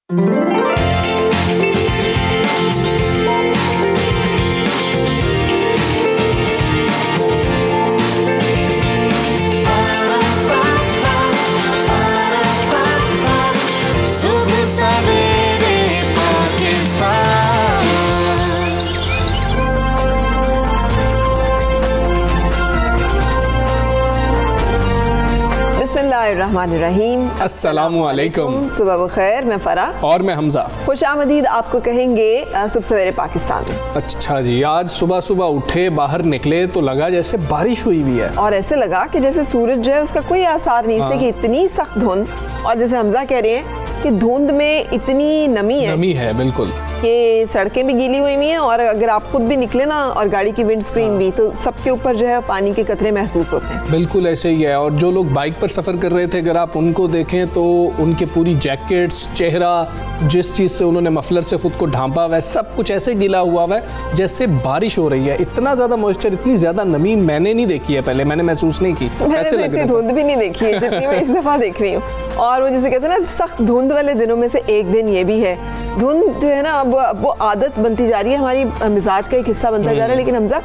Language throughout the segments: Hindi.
बिस्मिल्लाहिर्रहमानिर्रहीम। अस्सलामु अलैकुम। सुबह बखैर। मैं फराह और मैं हमजा। खुशामदीद आपको कहेंगे सुबह सवेरे पाकिस्तान में। अच्छा जी, आज सुबह सुबह उठे, बाहर निकले तो लगा जैसे बारिश हुई भी है, और ऐसे लगा कि जैसे सूरज जो है उसका कोई आसार नहीं। इसलिए कि इतनी सख्त धुंध, और जैसे हमजा कह रहे हैं कि धुंध में इतनी नमी है बिल्कुल कि सड़कें भी गीली हुई हैं, और अगर आप खुद भी निकले ना और गाड़ी की विंड स्क्रीन भी, तो सबके ऊपर जो है पानी के कतरे महसूस होते हैं। बिल्कुल ऐसे ही है। और जो लोग बाइक पर सफ़र कर रहे थे, अगर आप उनको देखें तो उनके पूरी जैकेट्स, चेहरा, जिस चीज़ से उन्होंने मफलर से खुद को ढांपा हुआ है, सब कुछ ऐसे गिला हुआ है जैसे बारिश हो रही है। इतना ज़्यादा मॉइस्चर, इतनी ज़्यादा नमी मैंने नहीं देखी है पहले, मैंने महसूस नहीं की। ऐसे लग रहा है धुंध भी नहीं देखी है जितनी मैं इस दफ़ा देख रही हूँ। और वो जैसे कहते हैं ना, सख्त धुंध वाले दिनों में से एक दिन ये भी है। धुंध जो है ना, वो आदत बनती जा रही है, हमारी मिजाज का एक हिस्सा बनता जा रहा है। लेकिन हमजा,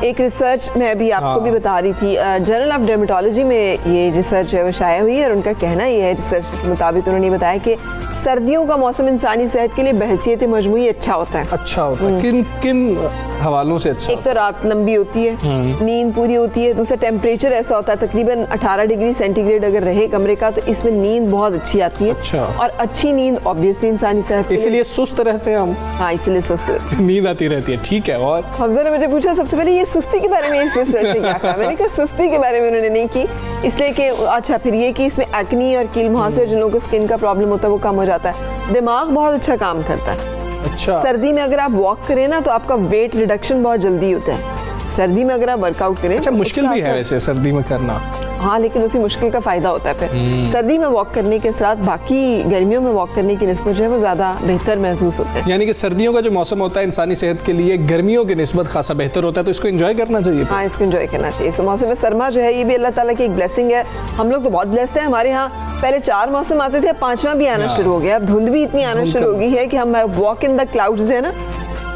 एक रिसर्च मैं अभी आपको भी बता रही थी, जर्नल ऑफ डर्मेटोलॉजी में ये रिसर्च है वो शाया हुई है, और उनका कहना ये है, रिसर्च के मुताबिक उन्होंने बताया कि सर्दियों का मौसम इंसानी सेहत के लिए बहसियत मजमूई अच्छा होता है। अच्छा होता है। किन किन हवालों से अच्छा? एक तो रात लंबी होती है, नींद पूरी होती है। दूसरा, टेम्परेचर ऐसा होता है तकरीबन 18 डिग्री सेंटीग्रेड अगर रहे कमरे का, तो इसमें नींद बहुत अच्छी आती है। अच्छा। और अच्छी नींद ऑब्वियसली इंसानी सेहत, इसलिए सुस्त रहते हैं हम। हाँ, इसलिए सुस्त रहते हैं, नींद आती रहती है। ठीक है। और हमजा ने मुझे पूछा सबसे पहले, ये सुस्ती के बारे में इस रिसर्च ने क्या कहा? मैंने कहा सुस्ती के बारे में उन्होंने नहीं की, इसलिए कि अच्छा, फिर ये कि इसमें एक्नी और कील मुहासे और जिन लोगों को स्किन का प्रॉब्लम होता है वो कम हो जाता है। दिमाग बहुत अच्छा काम करता है। अच्छा। सर्दी में अगर आप वॉक करें ना, तो आपका वेट रिडक्शन बहुत जल्दी होता है सर्दी में अगर आप वर्कआउट करें। अच्छा, मुश्किल भी है वैसे सर्दी में करना। हाँ, लेकिन उसी मुश्किल का फायदा होता है फिर। सर्दी में वॉक करने के साथ बाकी गर्मियों में वॉक करने की निस्बत जो है वो ज़्यादा बेहतर महसूस होता है। यानी कि सर्दियों का जो मौसम होता है इंसानी सेहत के लिए गर्मियों की निस्बत खासा बेहतर होता है, तो इसको एंजॉय करना चाहिए। हाँ, इसको एंजॉय करना चाहिए। इस मौसम में सरमा जो है ये भी अल्लाह ताला की एक ब्लेसिंग है। हम लोग तो बहुत ब्लेस्ड हैं। हमारे यहाँ पहले 4 मौसम आते थे, अब 5वां भी आना शुरू हो गया। अब धुंध भी इतनी आना शुरू हो गई है कि हम वॉक इन द क्लाउड्स है ना,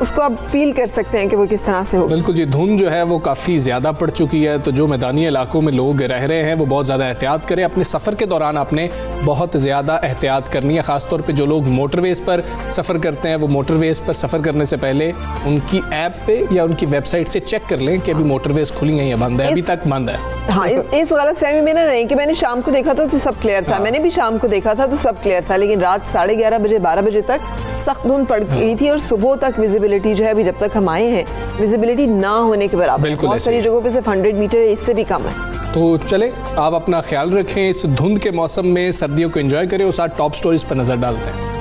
उसको आप फील कर सकते हैं कि वो किस तरह से हो। बिल्कुल जी, धुंध जो है वो काफ़ी ज़्यादा पड़ चुकी है, तो जो मैदानी इलाकों में लोग रह रहे हैं वो बहुत ज़्यादा एहतियात करें। अपने सफ़र के दौरान आपने बहुत ज़्यादा एहतियात करनी है। ख़ासतौर पे जो लोग मोटरवेज़ पर सफ़र करते हैं, वो मोटरवेज़ पर सफ़र करने से पहले उनकी ऐप पे या उनकी वेबसाइट से चेक कर लें कि अभी मोटरवेज़ खुली हैं या बंद है। अभी तक बंद है। हाँ, इस गलतफहमी में ना नहीं कि मैंने शाम को देखा था तो सब क्लियर था। मैंने भी शाम को देखा था तो सब क्लियर था, लेकिन रात 11:30 बजे 12 बजे तक सख्त धुंध पड़ गई थी, और सुबह तक विजिबिलिटी जो है, अभी जब तक हम आए हैं, विजिबिलिटी ना होने के बराबर। बहुत सारी जगहों पे सिर्फ 100 मीटर, इससे भी कम है। तो चले, आप अपना ख्याल रखें, इस धुंध के मौसम में सर्दियों को एंजॉय करें। और साथ टॉप स्टोरीज पर नजर डालते हैं।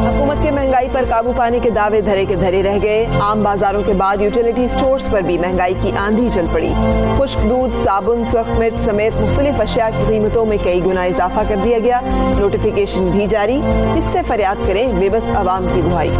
हुकूमत के महंगाई पर काबू पाने के दावे धरे के धरे रह गए। आम बाजारों के बाद यूटिलिटी स्टोर्स पर भी महंगाई की आंधी चल पड़ी। खुश्क दूध, साबुन, सख्त मिर्च समेत मुख्तलिफ अशिया की कीमतों में कई गुना इजाफा कर दिया गया। नोटिफिकेशन भी जारी, किससे फरियाद करें बेबस आवाम की दुहाई।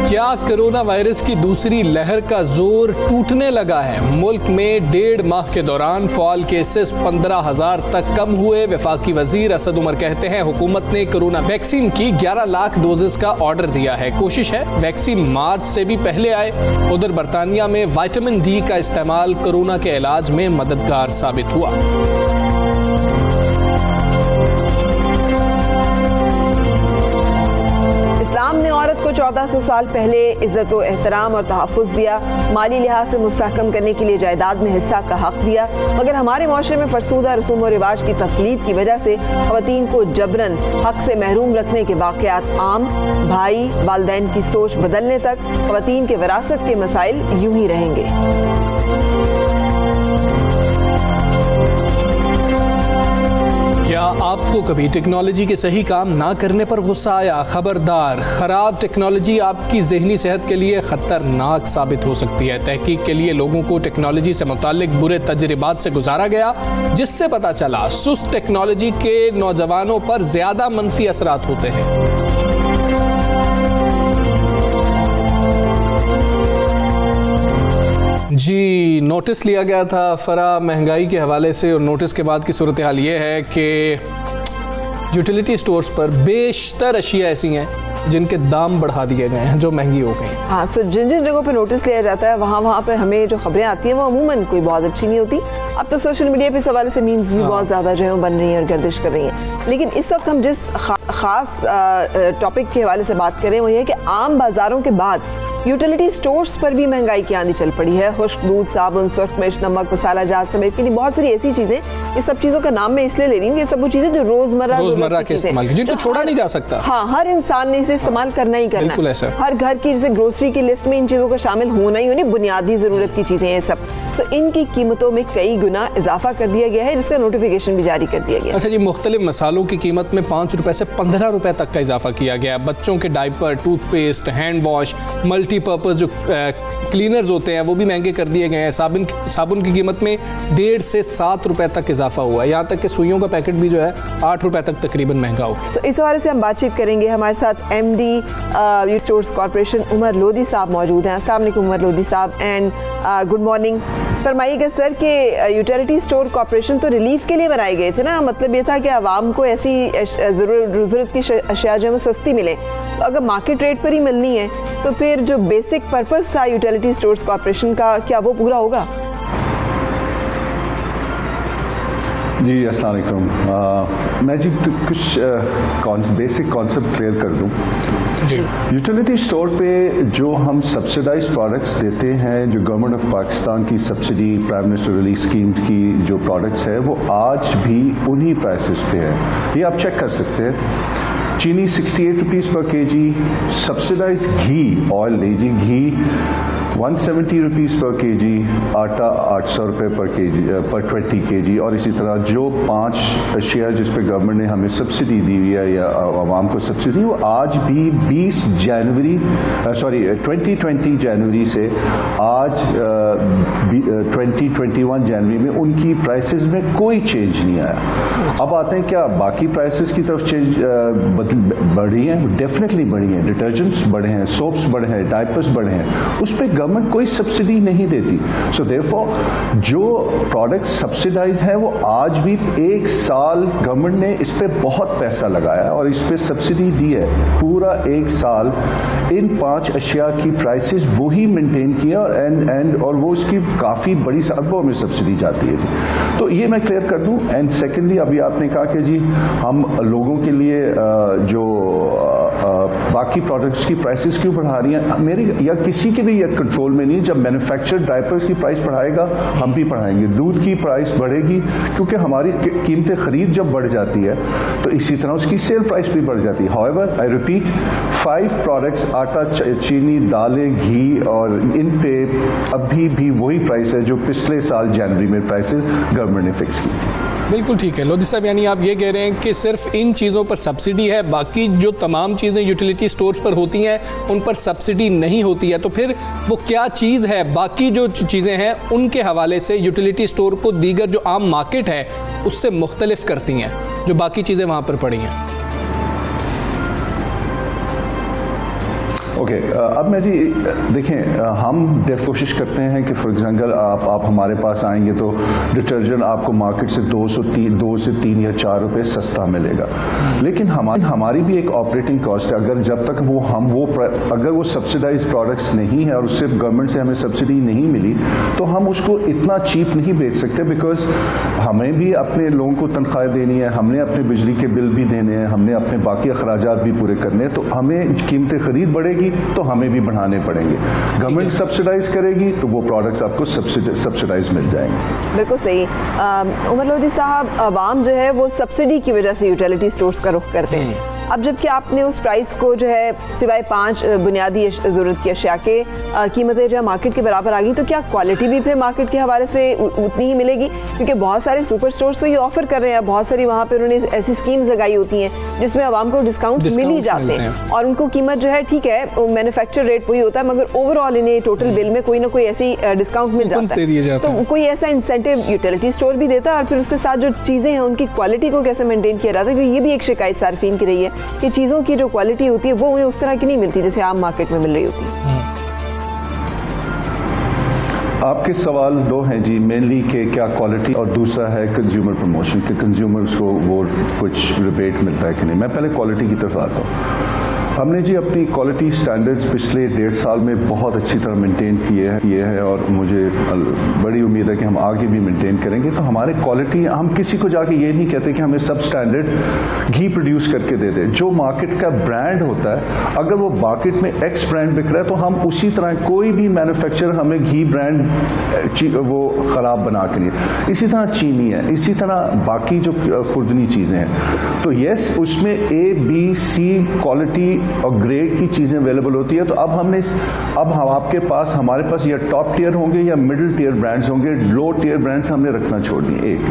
क्या कोरोना वायरस की दूसरी लहर का जोर टूटने लगा है? मुल्क में 1.5 माह के दौरान फ़ाल केसेस 15,000 तक कम हुए। वफाकी वजीर असद उमर कहते हैं, हुकूमत ने कोरोना वैक्सीन की 11 लाख डोजेस का ऑर्डर दिया है। कोशिश है वैक्सीन मार्च से भी पहले आए। उधर बरतानिया में विटामिन डी का इस्तेमाल कोरोना के इलाज में मददगार साबित हुआ। इस्लाम ने औरत को 1400 साल पहले इज्जत व एहतराम और तहफ़्फ़ुज़ दिया। माली लिहाज से मुस्तहकम करने के लिए जायदाद में हिस्सा का हक दिया, मगर हमारे माशरे में फरसूदा रसूम व रिवाज की तक़लीद की वजह से ख़वातीन को जबरन हक से महरूम रखने के वाक़यात आम। भाई वालिदैन की सोच बदलने तक ख़वातीन के विरासत के मसाइल यूं ही रहेंगे। क्या आपको कभी टेक्नोलॉजी के सही काम ना करने पर गुस्सा आया? खबरदार, खराब टेक्नोलॉजी आपकी ज़हनी सेहत के लिए ख़तरनाक साबित हो सकती है। तहकीक के लिए लोगों को टेक्नोलॉजी से मुताल्लिक बुरे तजर्बात से गुजारा गया, जिससे पता चला सुस्त टेक्नोलॉजी के नौजवानों पर ज़्यादा मनफी असरात होते हैं। जी, नोटिस लिया गया था फरा महंगाई के हवाले से, और नोटिस के बाद की सूरत हाल ये है कि यूटिलिटी स्टोर्स पर बेशतर अशिया ऐसी हैं जिनके दाम बढ़ा दिए गए हैं, जो महंगी हो गई हैं। हाँ, सो जिन जिन जगहों पे नोटिस लिया जाता है वहाँ पे हमें जो खबरें आती हैं वो अमूमन कोई बहुत अच्छी नहीं होती। अब तो सोशल मीडिया पे इस हवाले से मीम्स भी बहुत ज़्यादा जो है बन रही हैं और गर्दिश कर रही हैं। लेकिन इस वक्त हम जिस खास टॉपिक के हवाले से बात करें वो ये है कि आम बाज़ारों के बाद यूटिलिटी स्टोर्स पर भी महंगाई की आंधी चल पड़ी है। खुश्क दूध, साबुन, सुर्ख मिर्च, नमक, मसाला जात समेत की बहुत सारी ऐसी चीज़ें, ये सब चीज़ों का नाम मैं इसलिए ले रही हूँ कि सब वो चीज़ें जो रोज़मर्रा के इस्तेमाल की, जिनको छोड़ा नहीं जा सकता। हाँ, हर इंसान ने इसे इस्तेमाल करना ही करना है। हर घर की जैसे ग्रोसरी की लिस्ट में इन चीज़ों का शामिल होना ही होनी, बुनियादी ज़रूरत की चीज़ें हैं सब। तो इनकी कीमतों में कई गुना इजाफा कर दिया गया है, जिसका नोटिफिकेशन भी जारी कर दिया गया। अच्छा जी, मुख्तलिफ मसालों की कीमत में 5 रुपए से 15 रुपए तक का इजाफा किया गया है। बच्चों के diaper, toothpaste, hand wash, multipurpose जो क्लीनर्स होते हैं वो भी महंगे कर दिए गए हैं। साबुन की कीमत में 1.5 से 7 रुपए तक इजाफा हुआ है। यहाँ तक कि सुइयों का पैकेट भी जो है 8 रुपए तक तकरीबन महंगा हो गया। तो इस हवाले से हम बातचीत करेंगे। हमारे साथ MD stores corporation Umar Lodhi साहब मौजूद हैं। अस्सलाम वालेकुम उमर लोधी साहब, एंड गुड मॉर्निंग। फरमाइएगा सर कि यूटिलिटी स्टोर कॉर्पोरेशन तो रिलीफ के लिए बनाए गए थे ना, मतलब ये था कि आवाम को ऐसी ज़रूरत की अशिया जो है वो सस्ती मिले। तो अगर मार्केट रेट पर ही मिलनी है तो फिर जो बेसिक पर्पस था यूटिलिटी स्टोर्स कॉर्पोरेशन का, क्या वो पूरा होगा? जी अस्सलाम वालेकुम। मैं जी कुछ बेसिक कॉन्सेप्ट क्लियर कर दूं। जी, यूटिलिटी स्टोर पे जो हम सब्सिडाइज प्रोडक्ट्स देते हैं, जो गवर्नमेंट ऑफ पाकिस्तान की subsidy, prime minister relief scheme की जो प्रोडक्ट्स है, वो आज भी उन्हीं प्राइसेस पे है। ये आप चेक कर सकते हैं। चीनी 68 रुपीज़ पर केजी, सब्सिडाइज घी, ऑयल लीजिए, घी 170 रुपीज़ पर केजी, आटा 800 रुपये पर केजी पर 20 केजी, और इसी तरह जो 5 अशिया जिस पे गवर्नमेंट ने हमें सब्सिडी दी हुई है या आवाम को सब्सिडी, वो आज भी 2020 जनवरी से आज 2021 जनवरी में उनकी प्राइसेस में कोई चेंज नहीं आया। अब आते हैं क्या बाकी प्राइसेस की तरफ चेंज बढ़ी हैं? डेफिनेटली बढ़ी हैं। डिटर्जेंट्स बढ़े हैं, सोप्स बढ़े हैं, डायपर्स बढ़े हैं, उस पर गवर्नमेंट कोई सब्सिडी नहीं देती। सो देयरफॉर जो प्रोडक्ट सब्सिडाइज है वो आज भी 1 साल गवर्नमेंट ने इस पे बहुत पैसा लगाया और इस पे सब्सिडी दी है। पूरा 1 साल इन 5 अशिया की प्राइसेस वही मेंटेन किया और वो उसकी काफ़ी बड़ी अरबों में सब्सिडी जाती है जी। तो ये मैं क्लियर कर दूं। एंड सेकेंडली, अभी आपने कहा कि जी हम लोगों के लिए जो बाकी प्रोडक्ट्स की प्राइसेस क्यों बढ़ा रही हैं, मेरी या किसी के भी कंट्रोल में नहीं। जब मैन्युफैक्चर्ड डायपर्स की प्राइस बढ़ाएगा, हम भी बढ़ाएंगे। दूध की प्राइस बढ़ेगी क्योंकि हमारी कीमतें खरीद जब बढ़ जाती है तो इसी तरह उसकी सेल प्राइस भी बढ़ जाती है। हाउएवर, आई रिपीट, 5 प्रोडक्ट्स, आटा, चीनी, दालें, घी, और इन पे अभी भी वही प्राइस है जो पिछले साल जनवरी में प्राइसेस गवर्नमेंट ने फिक्स की थी। बिल्कुल ठीक है लोधी साहब, यानी आप ये कह रहे हैं कि सिर्फ इन चीज़ों पर सब्सिडी है, बाकी जो तमाम चीज़ें यूटिलिटी स्टोर्स पर होती हैं उन पर सब्सिडी नहीं होती है। तो फिर वो क्या चीज़ है, बाकी जो चीज़ें हैं उनके हवाले से यूटिलिटी स्टोर को दीगर जो आम मार्केट है उससे मुख्तलिफ करती हैं, जो बाकी चीज़ें वहाँ पर पड़ी हैं? ओके, अब मैं जी देखें, हम कोशिश करते हैं कि फॉर एग्जांपल आप हमारे पास आएंगे तो डिटर्जेंट आपको मार्केट से 2 से 3 या 4 रुपए सस्ता मिलेगा। लेकिन हमारी भी एक ऑपरेटिंग कॉस्ट है। अगर जब तक अगर वो सब्सिडाइज प्रोडक्ट्स नहीं है और उससे गवर्नमेंट से हमें सब्सिडी नहीं मिली तो हम उसको इतना चीप नहीं बेच सकते, बिकॉज हमें भी अपने लोगों को तनख्वाह देनी है, हमने अपने बिजली के बिल भी देने हैं, हमने अपने बाकी अखराजात भी पूरे करने हैं। तो हमें कीमतें खरीद बढ़ेगी तो हमें भी बढ़ाने पड़ेंगे। गवर्नमेंट सब्सिडाइज करेगी तो वो प्रोडक्ट्स आपको सब्सिडाइज मिल जाएंगे। बिल्कुल सही। उमर लोधी साहब, आवाम जो है वो सब्सिडी की वजह से यूटिलिटी स्टोर्स का रुख करते हैं। अब जबकि आपने उस प्राइस को जो है सिवाय 5 बुनियादी ज़रूरत की अशिया के कीमतें जो है मार्केट के बराबर आ गई, तो क्या क्वालिटी भी फिर मार्केट के हवाले से उतनी ही मिलेगी? क्योंकि बहुत सारे सुपर स्टोर्स तो ये ऑफर कर रहे हैं, बहुत सारी वहाँ पर उन्होंने ऐसी स्कीम्स लगाई होती हैं जिसमें आवाम को डिस्काउंट्स मिल ही जाते हैं और उनको कीमत जो है ठीक है मैन्युफैक्चर रेट वही होता है, मगर ओवरऑल इन्हें टोटल बिल में कोई ना कोई ऐसी डिस्काउंट मिल जाता है। तो कोई ऐसा इंसेंटिव यूटिलिटी स्टोर भी देता है और फिर उसके साथ जो चीज़ें हैं उनकी क्वालिटी को कैसे मेंटेन किया जाता है? क्योंकि ये भी एक शिकायत सार्फिन की रही है कि चीज़ों की जो क्वालिटी होती है वो उन्हें उस तरह की नहीं मिलती जैसे आम मार्केट में मिल रही होती है। आपके सवाल दो हैं जी, मेनली कि क्या क्वालिटी और दूसरा है कंज्यूमर प्रमोशन कि कंज्यूमर्स को वो कुछ रिबेट मिलता है कि नहीं। मैं पहले क्वालिटी की तरफ आता हूँ। हमने जी अपनी क्वालिटी स्टैंडर्ड्स पिछले 1.5 साल में बहुत अच्छी तरह मेंटेन किए हैं और मुझे बड़ी उम्मीद है कि हम आगे भी मेंटेन करेंगे। तो हमारे क्वालिटी, हम किसी को जाके ये नहीं कहते कि हमें सब स्टैंडर्ड घी प्रोड्यूस करके दे दें। जो मार्केट का ब्रांड होता है, अगर वो मार्केट में एक्स ब्रांड बिक रहा है तो हम उसी तरह, कोई भी मैन्युफैक्चरर हमें घी ब्रांड वो ख़राब बना के नहीं। इसी तरह चीनी है, इसी तरह बाकी जो खुर्दनी चीज़ें हैं। तो येस, उसमें ABC क्वालिटी और ग्रेड की चीज़ें अवेलेबल होती है। तो अब हम आपके पास, हमारे पास या टॉप टियर होंगे या मिडिल टियर ब्रांड्स होंगे, लो टियर ब्रांड्स हमने रखना छोड़ दिए। एक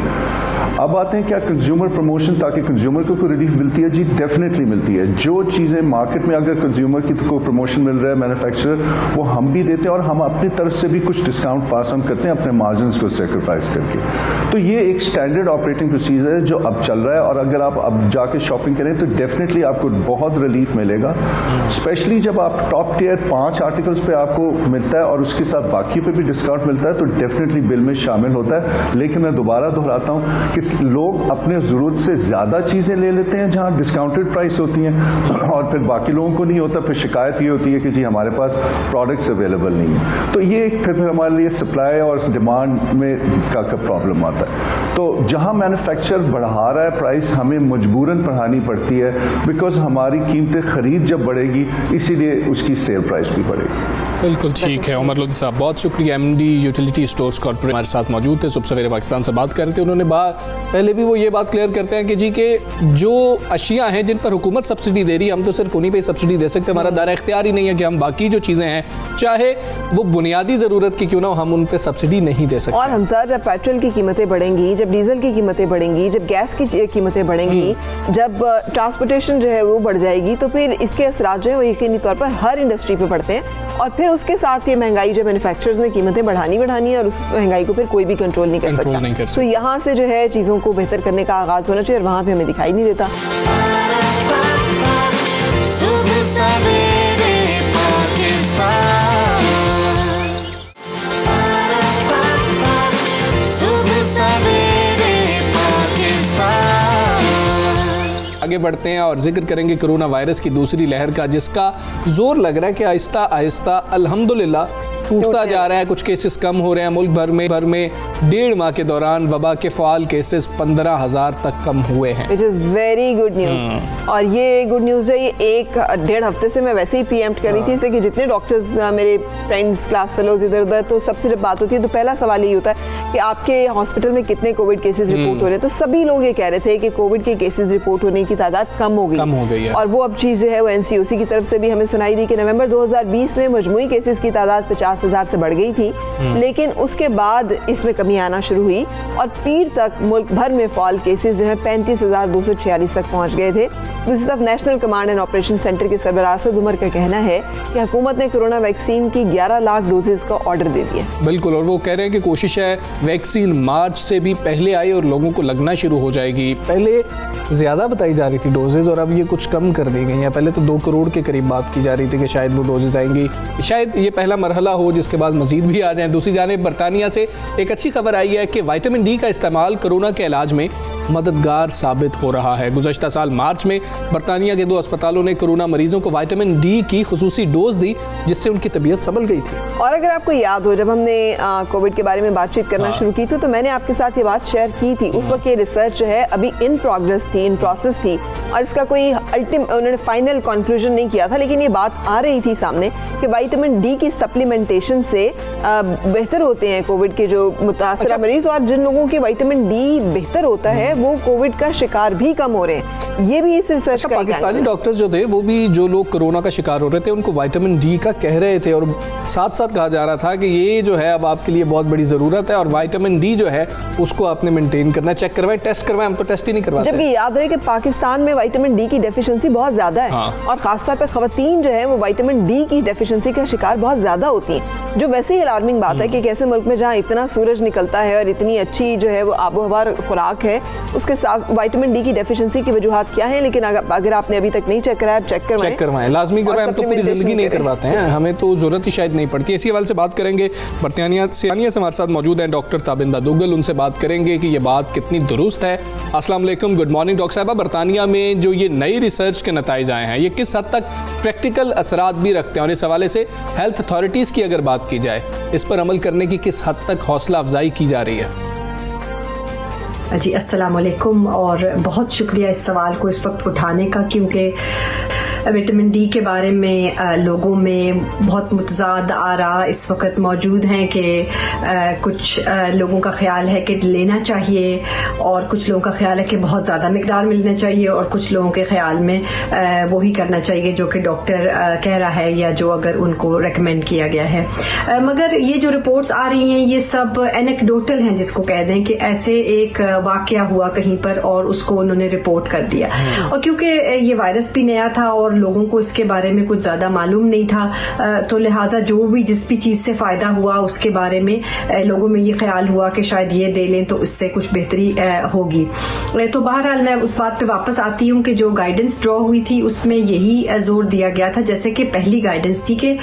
अब आते हैं क्या कंज्यूमर प्रमोशन, ताकि कंज्यूमर को कोई रिलीफ मिलती है जी, डेफिनेटली मिलती है। जो चीज़ें मार्केट में अगर कंज्यूमर की को प्रमोशन मिल रहा है मैन्युफैक्चरर, वो हम भी देते हैं और हम अपनी तरफ से भी कुछ डिस्काउंट पास हम करते हैं अपने मार्जिन को सेक्रीफाइस करके। तो ये एक स्टैंडर्ड ऑपरेटिंग प्रोसीजर है जो अब चल रहा है और अगर आप अब जाके शॉपिंग करें तो डेफिनेटली आपको बहुत रिलीफ मिलेगा, स्पेशली जब आप टॉप टियर 5 आर्टिकल्स पे आपको मिलता है और उसके साथ बाकी पे भी डिस्काउंट मिलता है तो डेफिनेटली बिल में शामिल होता है। लेकिन मैं दोबारा दोहराता हूँ कि लोग अपने ज़रूरत से ज़्यादा चीज़ें ले लेते हैं जहाँ डिस्काउंटेड प्राइस होती हैं और फिर बाकी लोगों को नहीं होता। फिर शिकायत ये होती है कि जी हमारे पास प्रोडक्ट्स अवेलेबल नहीं है। तो ये फिर हमारे लिए सप्लाई और डिमांड में का प्रॉब्लम आता है। तो जहाँ मैन्युफैक्चरर बढ़ा रहा है प्राइस, हमें मजबूरन बढ़ानी पड़ती है, बिकॉज हमारी कीमतें खरीद जब बढ़ेगी इसीलिए उसकी सेल प्राइस भी बढ़ेगी। बिल्कुल ठीक है। उमर लोधी साहब, बहुत शुक्रिया। MD यूटिलिटी स्टोर्स कॉर्पोरेट हमारे साथ मौजूद थे, सुबह सवेरे पाकिस्तान से बात कर रहे थे। उन्होंने पहले भी वो ये बात क्लियर करते हैं कि जी के जो अशिया हैं जिन पर हुकूमत सब्सिडी दे रही है, हम तो सिर्फ उन्हीं पे सब्सिडी दे सकते हैं। हमारा दायरा इख्तियार ही नहीं है कि हम बाकी जो चीज़ें हैं, चाहे वो बुनियादी ज़रूरत की क्यों ना, हम उन पर सब्सिडी नहीं दे सकते। और हमजा, जब पेट्रोल की कीमतें बढ़ेंगी, जब डीजल की कीमतें बढ़ेंगी, जब गैस की कीमतें बढ़ेंगी, जब ट्रांसपोर्टेशन जो है वो बढ़ जाएगी, तो फिर इसके असरात जो है वो यकीनी तौर पर हर इंडस्ट्री पे पड़ते हैं। और फिर उसके साथ ये महंगाई जो मैन्युफैक्चरर्स ने कीमतें बढ़ानी है और उस महंगाई को फिर कोई भी कंट्रोल नहीं कर सकता। तो यहाँ से जो है चीज़ों को बेहतर करने का आगाज़ होना चाहिए और वहाँ पे हमें दिखाई नहीं देता। आगे बढ़ते हैं और जिक्र करेंगे कोरोना वायरस की दूसरी लहर का, जिसका जोर लग रहा है कि आहिस्ता आहिस्ता अल्हम्दुलिल्लाह टूटता जा रहा है। कुछ केसेस कम हो रहे हैं। मुल्क भर में 1.5 माह के दौरान वबा के फ़ाल केसेस 15,000 तक कम हुए हैं। It is very good news. और ये गुड न्यूज़ है। ये 1-1.5 हफ्ते से मैं वैसे ही प्रीएम्प्ट कर रही थी, इसलिए कि जितने डॉक्टर्स मेरे फ्रेंड्स, क्लास फेलोज इधर उधर, तो सबसे जब बात होती है तो पहला सवाल यही होता है कि आपके हॉस्पिटल में कितने कोविड केसेस रिपोर्ट हो रहे हैं। तो सभी लोग ये कह रहे थे कि कोविड के केसेस रिपोर्ट होने की तादाद कम हो गई है। और वो अब चीज़ जो है वो NCOC की तरफ से भी हमें सुनाई दी कि नवंबर 2020 में मजमूई केसेस की तादाद 50,000 से बढ़ गई थी, लेकिन उसके बाद इसमें कमी आना शुरू हुई और पीर तक मुल्क भर में फॉल केसेस जो है 35,246 तक पहुंच गए थे। दूसरी तरफ national command and operation centre के सरबराह असद उमर का कहना है कि हुकूमत ने कोरोना वैक्सीन की 11 लाख डोजेज का ऑर्डर दे दिया। बिल्कुल, और वो कह रहे हैं कि कोशिश है वैक्सीन मार्च से भी पहले आए और लोगों को लगना शुरू हो जाएगी। पहले ज़्यादा बताई जा रही थी डोजेज और अब ये कुछ कम कर दी गई हैं। पहले तो 2 करोड़ के करीब बात की जा रही थी कि शायद वो डोजेज आएंगी, शायद ये पहला मरहला हो जिसके बाद मजीद भी आ जाएं। दूसरी जानिब बरतानिया से एक अच्छी खबर आई है कि विटामिन डी का इस्तेमाल कोरोना के इलाज में मददगार साबित हो रहा है। गुज़श्ता साल मार्च में बरतानिया के 2 अस्पतालों ने कोरोना मरीजों को विटामिन डी की खुसूसी डोज दी, जिससे उनकी तबीयत संभल गई थी। और अगर आपको याद हो, जब हमने कोविड के बारे में बातचीत करना शुरू की थी तो मैंने आपके साथ ये बात शेयर की थी। उस वक्त ये रिसर्च जो है अभी इन प्रोसेस थी और इसका कोई उन्होंने फाइनल कंक्लूजन नहीं किया था, लेकिन ये बात आ रही थी सामने कि विटामिन डी की सप्लीमेंटेशन से बेहतर होते हैं कोविड के जो मुतासरा मरीज, और जिन लोगों के विटामिन डी बेहतर होता है वो कोविड का शिकार भी कम हो रहे हैं। ये भी इस रिसर्च का पाकिस्तानी डॉक्टर्स जो थे वो भी जो लोग कोरोना का शिकार हो रहे थे उनको विटामिन डी का कह रहे थे और साथ साथ कहा जा रहा था कि ये जो है अब आपके लिए बहुत बड़ी ज़रूरत है और विटामिन डी जो है उसको आपने मेंटेन करना, चेक करवाएं, टेस्ट करवाएं। हम तो टेस्ट ही नहीं करवाते। जबकि याद रहे कि पाकिस्तान में विटामिन डी की डेफिशिएंसी बहुत ज़्यादा है और ख़ासतौर पर ख़वातीन जो है वो विटामिन डी की डेफिशिएंसी का शिकार बहुत ज़्यादा होती हैं, जो वैसे ही अलार्मिंग बात है कि कैसे मुल्क में जहाँ इतना सूरज निकलता है और इतनी अच्छी जो है वो आबो हवा खुराक है, उसके साथ विटामिन डी की डेफिशिएंसी की वजूहात क्या है, लेकिन अगर आपने अभी तक नहीं चेक कराया, चेक करवाएं, लाजमी करवाएं। हम तो पूरी जिंदगी नहीं करवाते हैं, हमें तो जरूरत ही शायद नहीं पड़ती। इसी हवाले से बात करेंगे, बरतानिया से हमारे साथ मौजूद हैं डॉक्टर ताबिंदा दुग्गल, उनसे बात करेंगे कि ये बात कितनी दुरुस्त है। अस्सलाम वालेकुम, गुड मॉर्निंग डॉक्टर साहबा। बरतानिया में जो ये नई रिसर्च के नताइज आए हैं, ये किस हद तक प्रैक्टिकल असरात भी रखते हैं, और इस हवाले से हेल्थ अथॉरिटीज़ की अगर बात की जाए, इस पर अमल करने की किस हद तक हौसला अफजाई की जा रही है? जी अस्सलाम वालेकुम, और बहुत शुक्रिया इस सवाल को इस वक्त उठाने का, क्योंकि विटामिन डी के बारे में लोगों में बहुत मुतज़ाद आरा इस वक्त मौजूद हैं कि कुछ लोगों का ख्याल है कि लेना चाहिए, और कुछ लोगों का ख्याल है कि बहुत ज़्यादा मिकदार में लेना चाहिए, और कुछ लोगों के ख्याल में वही करना चाहिए जो कि डॉक्टर कह रहा है या जो अगर उनको रेकमेंड किया गया है। मगर ये जो रिपोर्ट्स आ रही हैं ये सब एनेक्डोटल हैं, जिसको कह दें कि ऐसे एक वाक़या हुआ कहीं पर और उसको उन्होंने रिपोर्ट कर दिया, और क्योंकि ये वायरस भी नया था और लोगों को इसके बारे में कुछ ज्यादा मालूम नहीं था, तो लिहाजा जो भी जिस भी चीज से फायदा हुआ उसके बारे में लोगों में ये ख्याल हुआ कि शायद ये दे लें तो इससे कुछ बेहतरी होगी। तो बहरहाल मैं उस बात पे वापस आती हूँ कि जो गाइडेंस ड्रॉ हुई थी उसमें यही जोर दिया गया था, जैसे कि पहली गाइडेंस थी कि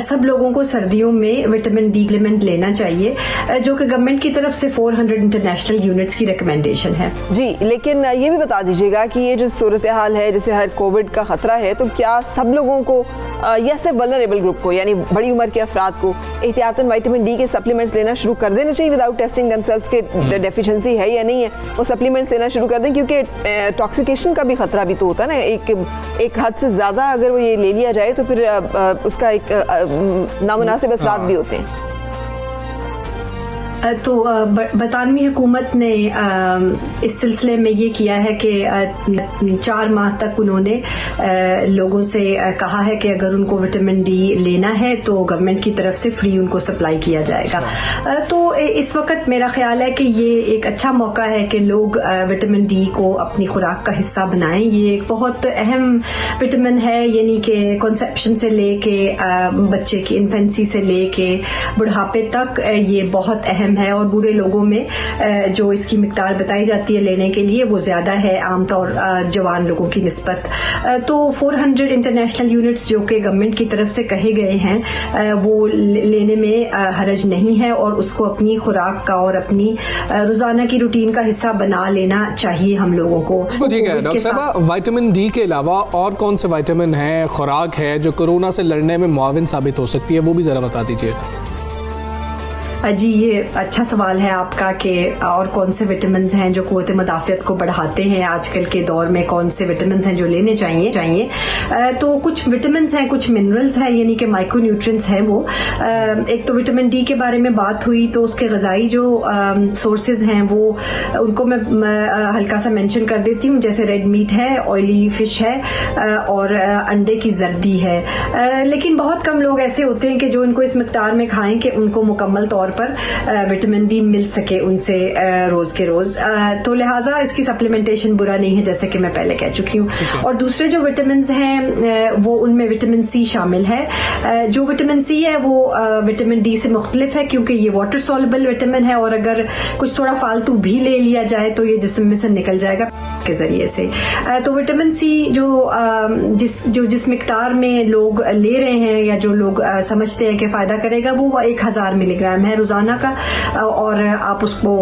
सब लोगों को सर्दियों में विटामिन डी सप्लीमेंट लेना चाहिए, जो कि गवर्नमेंट की तरफ से 400 इंटरनेशनल यूनिट्स की रिकमेंडेशन है। जी, लेकिन ये भी बता दीजिएगा कि ये जो सूरत हाल है, जैसे हर कोविड का खतरा है, तो क्या सब लोगों को या सिर्फ वल्नरेबल ग्रुप को, यानी बड़ी उम्र के अफराद को एहतियातन विटामिन डी के सप्लीमेंट्स लेना शुरू कर देना चाहिए विदाउट टेस्टिंग देमसेल्व्स के डेफिशिएंसी है या नहीं है, वो सप्लीमेंट्स लेना शुरू कर दें, क्योंकि टॉक्सिकेशन का भी खतरा भी तो होता है ना, एक हद से ज़्यादा अगर वो ये ले लिया जाए तो फिर उसका एक नामुनासिब असरात भी होते हैं। तो बरतानवी हुकूमत ने इस सिलसिले में ये किया है कि 4 माह तक उन्होंने लोगों से कहा है कि अगर उनको विटामिन डी लेना है तो गवर्नमेंट की तरफ से फ्री उनको सप्लाई किया जाएगा। तो इस वक्त मेरा ख्याल है कि ये एक अच्छा मौका है कि लोग विटामिन डी को अपनी खुराक का हिस्सा बनाएं। ये एक बहुत अहम विटामिन है, यानी कि कॉन्सेप्शन से लेके बच्चे की इन्फेंसी से लेके बुढ़ापे तक ये बहुत अहम है, और बूढ़े लोगों में जो इसकी मिकदार बताई जाती है लेने के लिए वो ज्यादा है आमतौर जवान लोगों की निस्बत। तो 400 इंटरनेशनल यूनिट्स जो कि गवर्नमेंट की तरफ से कहे गए हैं वो लेने में हरज नहीं है, और उसको अपनी खुराक का और अपनी रोजाना की रूटीन का हिस्सा बना लेना चाहिए हम लोगों को। ठीक है डॉक्टर साहब, विटामिन डी के अलावा और कौन से विटामिन है, खुराक है जो कोरोना से लड़ने में मुआविन साबित हो सकती है, वो भी जरा बता दीजिए। जी, ये अच्छा सवाल है आपका कि और कौन से विटामिन हैं जो क़ुव्वत मदाफ़ियत को बढ़ाते हैं आजकल के दौर में, कौन से विटामिन हैं जो लेने चाहिए। तो कुछ विटामिन हैं, कुछ मिनरल्स हैं, यानी कि माइक्रो न्यूट्रिएंट्स हैं वो। एक तो विटामिन डी के बारे में बात हुई, तो उसके ग़िज़ाई जो सोर्सेज हैं वो उनको मैं हल्का सा मेंशन कर देती हूँ, जैसे रेड मीट है, ऑयली फिश है, और अंडे की जर्दी है। लेकिन बहुत कम लोग ऐसे होते हैं कि जो इनको इस मिक़दार में खाएं कि उनको मुकम्मल तौर पर विटामिन डी मिल सके उनसे रोज के रोज। तो लिहाजा इसकी सप्लीमेंटेशन बुरा नहीं है, जैसे कि मैं पहले कह चुकी हूँ। और दूसरे जो विटामिन हैं वो उनमें विटामिन सी शामिल है। जो विटामिन सी है वो विटामिन डी से मुख्तलिफ है, क्योंकि ये वाटर सॉल्युबल विटामिन है, और अगर कुछ थोड़ा फालतू भी ले लिया जाए तो ये जिस्म में से निकल जाएगा के जरिए से। तो विटामिन सी जिस मिकदार में लोग ले रहे हैं या जो लोग समझते हैं कि फायदा करेगा वो 1000 मिलीग्राम है रोजाना का, और आप उसको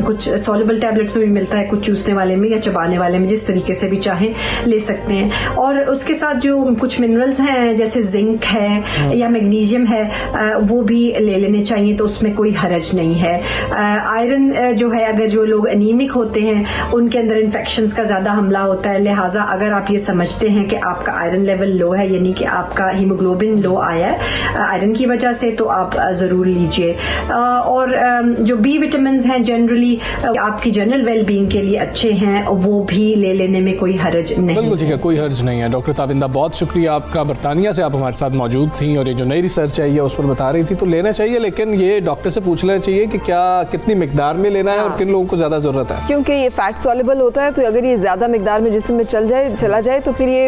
कुछ सॉल्युबल टैबलेट्स में भी मिलता है, कुछ चूसने वाले में या चबाने वाले में, जिस तरीके से भी चाहें ले सकते हैं। और उसके साथ जो कुछ मिनरल्स हैं जैसे जिंक है या मैग्नीशियम है वो भी ले लेने चाहिए, तो उसमें कोई हरज नहीं है। आयरन जो है, अगर जो लोग एनीमिक होते हैं उनके अंदर इन्फेक्शंस का ज्यादा हमला होता है, लिहाजा अगर आप ये समझते हैं कि आपका आयरन लेवल लो है, यानी कि आपका हीमोग्लोबिन लो आया है आयरन की वजह से, तो आप जरूर लीजिए। और जो बी विटामिन हैं जनरली आपकी जनरल वेलबींग के लिए अच्छे हैं, वो भी ले लेने में कोई हर्ज नहीं। बिल्कुल ठीक है, कोई हर्ज नहीं है। डॉक्टर ताबिंदा, बहुत शुक्रिया आपका, बरतानिया से आप हमारे साथ मौजूद थी और ये जो नई रिसर्च है ये उस पर बता रही थी। तो लेना चाहिए, लेकिन ये डॉक्टर से पूछ लेना चाहिए कि क्या कितनी मिकदार में लेना है और किन लोगों को ज्यादा जरूरत है, क्योंकि ये फैट सॉल्युबल होता है, तो अगर ये ज्यादा मिकदार में जिस्म में चला जाए तो फिर ये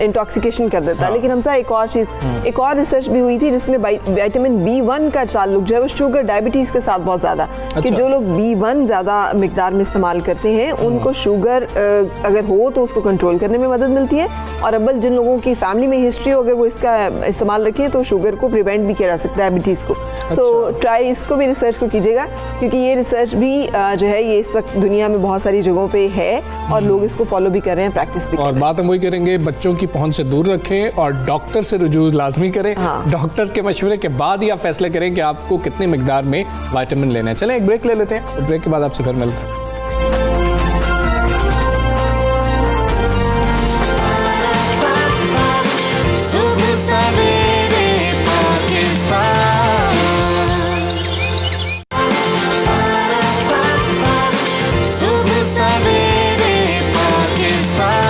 इंटॉक्सिकेशन कर देता है। लेकिन हमसे एक और चीज, एक और रिसर्च भी हुई थी जिसमें विटामिन B1 का ताल्लुक जो है वो शुगर डायबिटीज़ के साथ बहुत ज़्यादा कि अच्छा। जो लोग B1 ज़्यादा मिकदार में इस्तेमाल करते हैं उनको शुगर अगर हो तो उसको कंट्रोल करने में मदद मिलती है, और अव्वल जिन लोगों की फैमिली में हिस्ट्री हो अगर वो इसका इस्तेमाल रखें तो शुगर को प्रिवेंट भी किया जा सकता है, डायबिटीज़ को। सो ट्राई इसको भी रिसर्च को कीजिएगा, क्योंकि ये रिसर्च भी जो है ये इस वक्त दुनिया में बहुत सारी जगहों पे है और लोग इसको फॉलो भी कर रहे हैं, प्रैक्टिस भी कर और रहे हैं। बात हम वही करेंगे, बच्चों की पहुंच से दूर रखें और डॉक्टर से रुजू लाजमी करें। हाँ। डॉक्टर के मशवरे के बाद ही आप फैसला करें कि आपको कितने मिकदार में विटामिन लेना है। चलें एक ब्रेक ले लेते हैं, ब्रेक के बाद आपसे फिर मिलते हैं। सुबह सवेरे पाकिस्तान, सुबह सवेरे पाकिस्तान।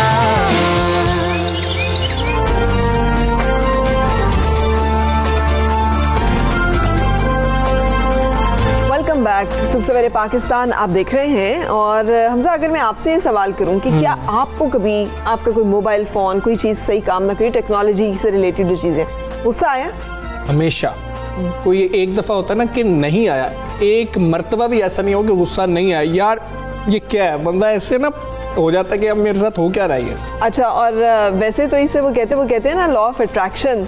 वेलकम बैक, सुबह सवेरे पाकिस्तान आप देख रहे हैं। और हमजा, अगर मैं आपसे ये सवाल करूं कि क्या आपको कभी आपका कोई मोबाइल फ़ोन कोई चीज़ सही काम ना करी, टेक्नोलॉजी से रिलेटेड जो चीज़ें, गुस्सा आया? हमेशा कोई एक दफ़ा होता है ना कि नहीं आया, एक मर्तबा भी ऐसा नहीं हो कि गुस्सा नहीं आया, यार ये क्या है, बंदा ऐसे ना हो जाता है कि अब मेरे साथ हो क्या रही है। अच्छा, और वैसे तो इसे वो कहते हैं ना लॉ ऑफ अट्रैक्शन,